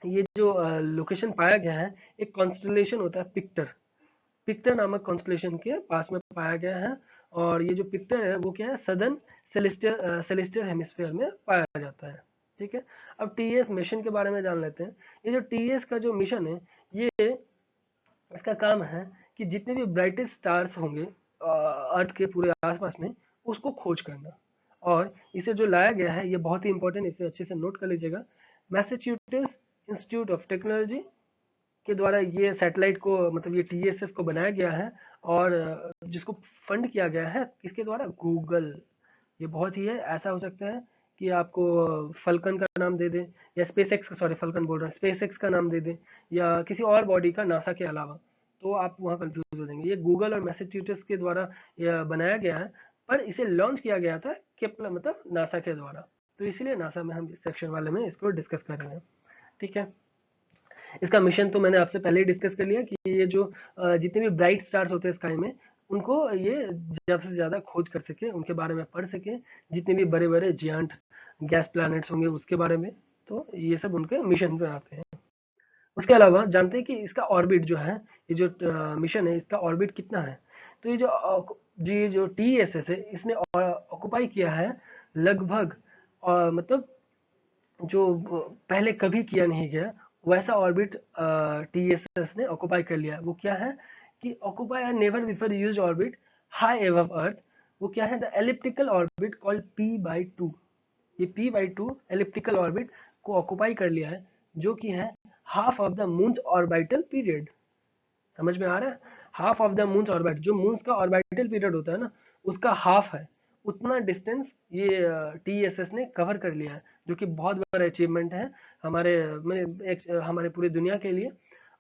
S1: ये जो लोकेशन पाया गया है, एक कॉन्स्टलेशन होता है पिक्टर, पिक्टर नामक कॉन्स्टलेशन के पास में पाया गया है। और ये जो पिक्टर है वो क्या है, सदर्न सेलेस्टियल हेमिस्फीयर में पाया जाता है। ठीक है, अब टीएस मिशन के बारे में जान लेते हैं। ये जो टीएस का जो मिशन है, ये इसका काम है कि जितने भी ब्राइटेस्ट स्टार्स होंगे अर्थ के पूरे आसपास में, उसको खोज करना। और इसे जो लाया गया है ये बहुत ही इंपॉर्टेंट, इसे अच्छे से नोट कर लीजिएगा। मैसेच्यूसेट्स इंस्टीट्यूट ऑफ टेक्नोलॉजी के द्वारा ये सैटेलाइट को, मतलब ये टीएसएस को बनाया गया है, और जिसको फंड किया गया है किसके द्वारा? गूगल। ये बहुत ही है, ऐसा हो सकता है कि आपको फल्कन का नाम दे दें, या स्पेस एक्स, सॉरी फल्कन बोल रहा है, स्पेस एक्स का नाम दे दें, या किसी और बॉडी का नासा के अलावा, तो आप वहाँ कंफ्यूज हो जाएंगे। ये गूगल और मैसेच्यूसेट्स के द्वारा यह बनाया गया है, पर इसे लॉन्च किया गया था केप्लर, मतलब नासा के द्वारा। तो इसीलिए नासा में हम इस सेक्शन वाले में इसको डिस्कस कर रहे हैं। ठीक है, इसका मिशन तो मैंने आपसे पहले ही डिस्कस कर लिया कि ये जो जितने भी ब्राइट स्टार्स होते हैं स्काई में, उनको ये ज़्यादा से ज़्यादा खोज कर सके, उनके बारे में पढ़ सके, जितने भी बड़े बड़े जियांट गैस प्लैनेट्स होंगे उसके बारे में, तो ये सब उनके मिशन में आते हैं। उसके अलावा जानते हैं कि इसका ऑर्बिट जो है, ये जो मिशन है, इसका ऑर्बिट कितना है? तो ये जो TSS है, इसने ऑक्युपाई किया है लगभग, मतलब जो पहले कभी किया नहीं गया वैसा ऑर्बिट TSS ने ऑक्युपाई कर लिया है। वो क्या है कि occupy a never before used orbit high above earth. वो क्या है? The elliptical orbit called P/2। ये P/2 एलिप्टिकल ऑर्बिट को ऑक्युपाई कर लिया है, जो कि है half of the moons orbital period. समझ में आ रहा है? Half of the moons orbit, जो मून्स का ऑर्बिटल पीरियड होता है ना, उसका हाफ है, उतना डिस्टेंस ये TSS ने कवर कर लिया है, जो कि बहुत बड़ा अचीवमेंट है हमारे, हमारे पूरी दुनिया के लिए।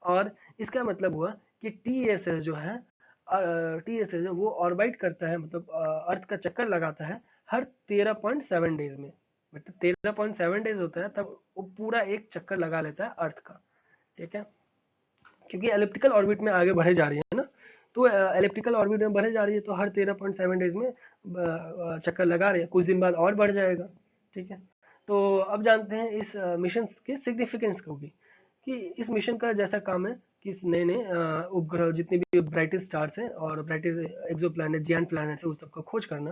S1: और इसका मतलब हुआ कि TSS जो है, TSS वो ऑर्बिट करता है, मतलब अर्थ का चक्कर लगाता है हर 13.7 डेज में, मतलब 13.7 डेज होता है तब वो पूरा एक चक्कर लगा लेता है अर्थ का। ठीक है, क्योंकि एलिप्टिकल ऑर्बिट में आगे बढ़े जा रही है ना, तो एलिप्टिकल ऑर्बिट में बढ़े जा रही है, तो हर 13.7 डेज में चक्कर लगा रही है, कुछ दिन बाद और बढ़ जाएगा। ठीक है, तो अब जानते हैं इस मिशन के सिग्निफिकेंस को भी, कि इस मिशन का जैसा काम है कि इस नए नए उपग्रह, जितने भी ब्राइटेस्ट स्टार्स हैं और ब्राइटेस्ट एक्सो प्लानट, जियांट प्लानट है, उस सबका खोज करना।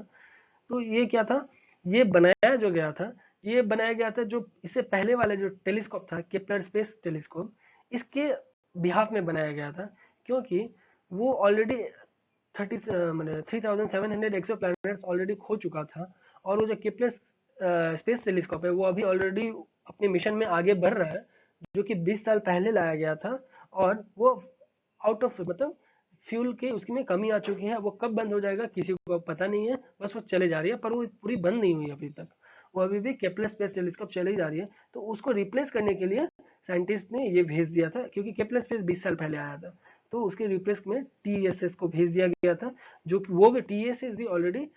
S1: तो ये क्या था? ये बनाया जो गया था, ये बनाया गया था जो इससे पहले वाले जो टेलीस्कोप था, केपलर स्पेस टेलीस्कोप, इसके बिहाफ में बनाया गया था, क्योंकि वो ऑलरेडी 3700 एक्सो प्लैनेट्स ऑलरेडी खो चुका था। और वो जो केपलर स्पेस टेलीस्कोप है वो अभी ऑलरेडी अपने मिशन में आगे बढ़ रहा है, जो कि 20 साल पहले लाया गया था, और वो आउट ऑफ, मतलब फ्यूल के उसकी में कमी आ चुकी है। वो कब बंद हो जाएगा किसी को पता नहीं है, बस वो चले जा रही है, पर वो पूरी बंद नहीं हुई अभी तक, वो अभी भी केपलर स्पेस टेलीस्कोप चली जा रही है। तो उसको रिप्लेस करने के लिए साइंटिस्ट ने ये भेज दिया था, क्योंकि केपलर स्पेस 20 साल पहले आया था, तो उसके रिप्लेस में TSS को भेज दिया गया था, जो कि वो भी TSS भी ऑलरेडी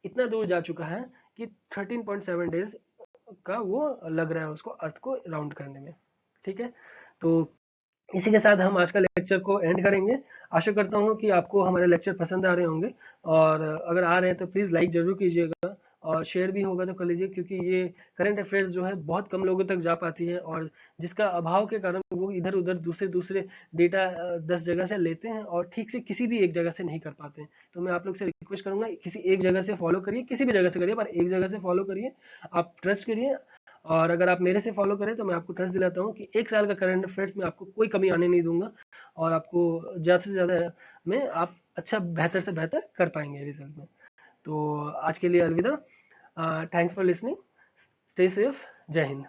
S1: इतना दूर जा चुका है कि 13.7 डेज का वो लग रहा है उसको अर्थ को राउंड करने में। ठीक है, तो इसी के साथ हम आज का लेक्चर को एंड करेंगे। आशा करता हूँ कि आपको हमारे लेक्चर पसंद आ रहे होंगे, और अगर आ रहे हैं तो प्लीज़ लाइक ज़रूर कीजिएगा, और शेयर भी होगा तो कर लीजिए, क्योंकि ये करंट अफेयर्स जो है बहुत कम लोगों तक जा पाती है, और जिसका अभाव के कारण वो इधर उधर दूसरे दूसरे डेटा 10 जगह से लेते हैं और ठीक से किसी भी एक जगह से नहीं कर पाते हैं। तो मैं आप लोग से रिक्वेस्ट करूंगा, किसी एक जगह से फॉलो करिए, किसी भी जगह से करिए, पर एक जगह से फॉलो करिए, आप ट्रस्ट करिए। और अगर आप मेरे से फॉलो करें तो मैं आपको ट्रस्ट दिलाता हूँ कि एक साल का करंट अफेयर्स में आपको कोई कमी आने नहीं दूंगा, और आपको ज़्यादा से ज़्यादा में आप अच्छा, बेहतर से बेहतर कर पाएंगे रिजल्ट में। तो आज के लिए अलविदा। Thanks for listening, stay safe, जय हिंद।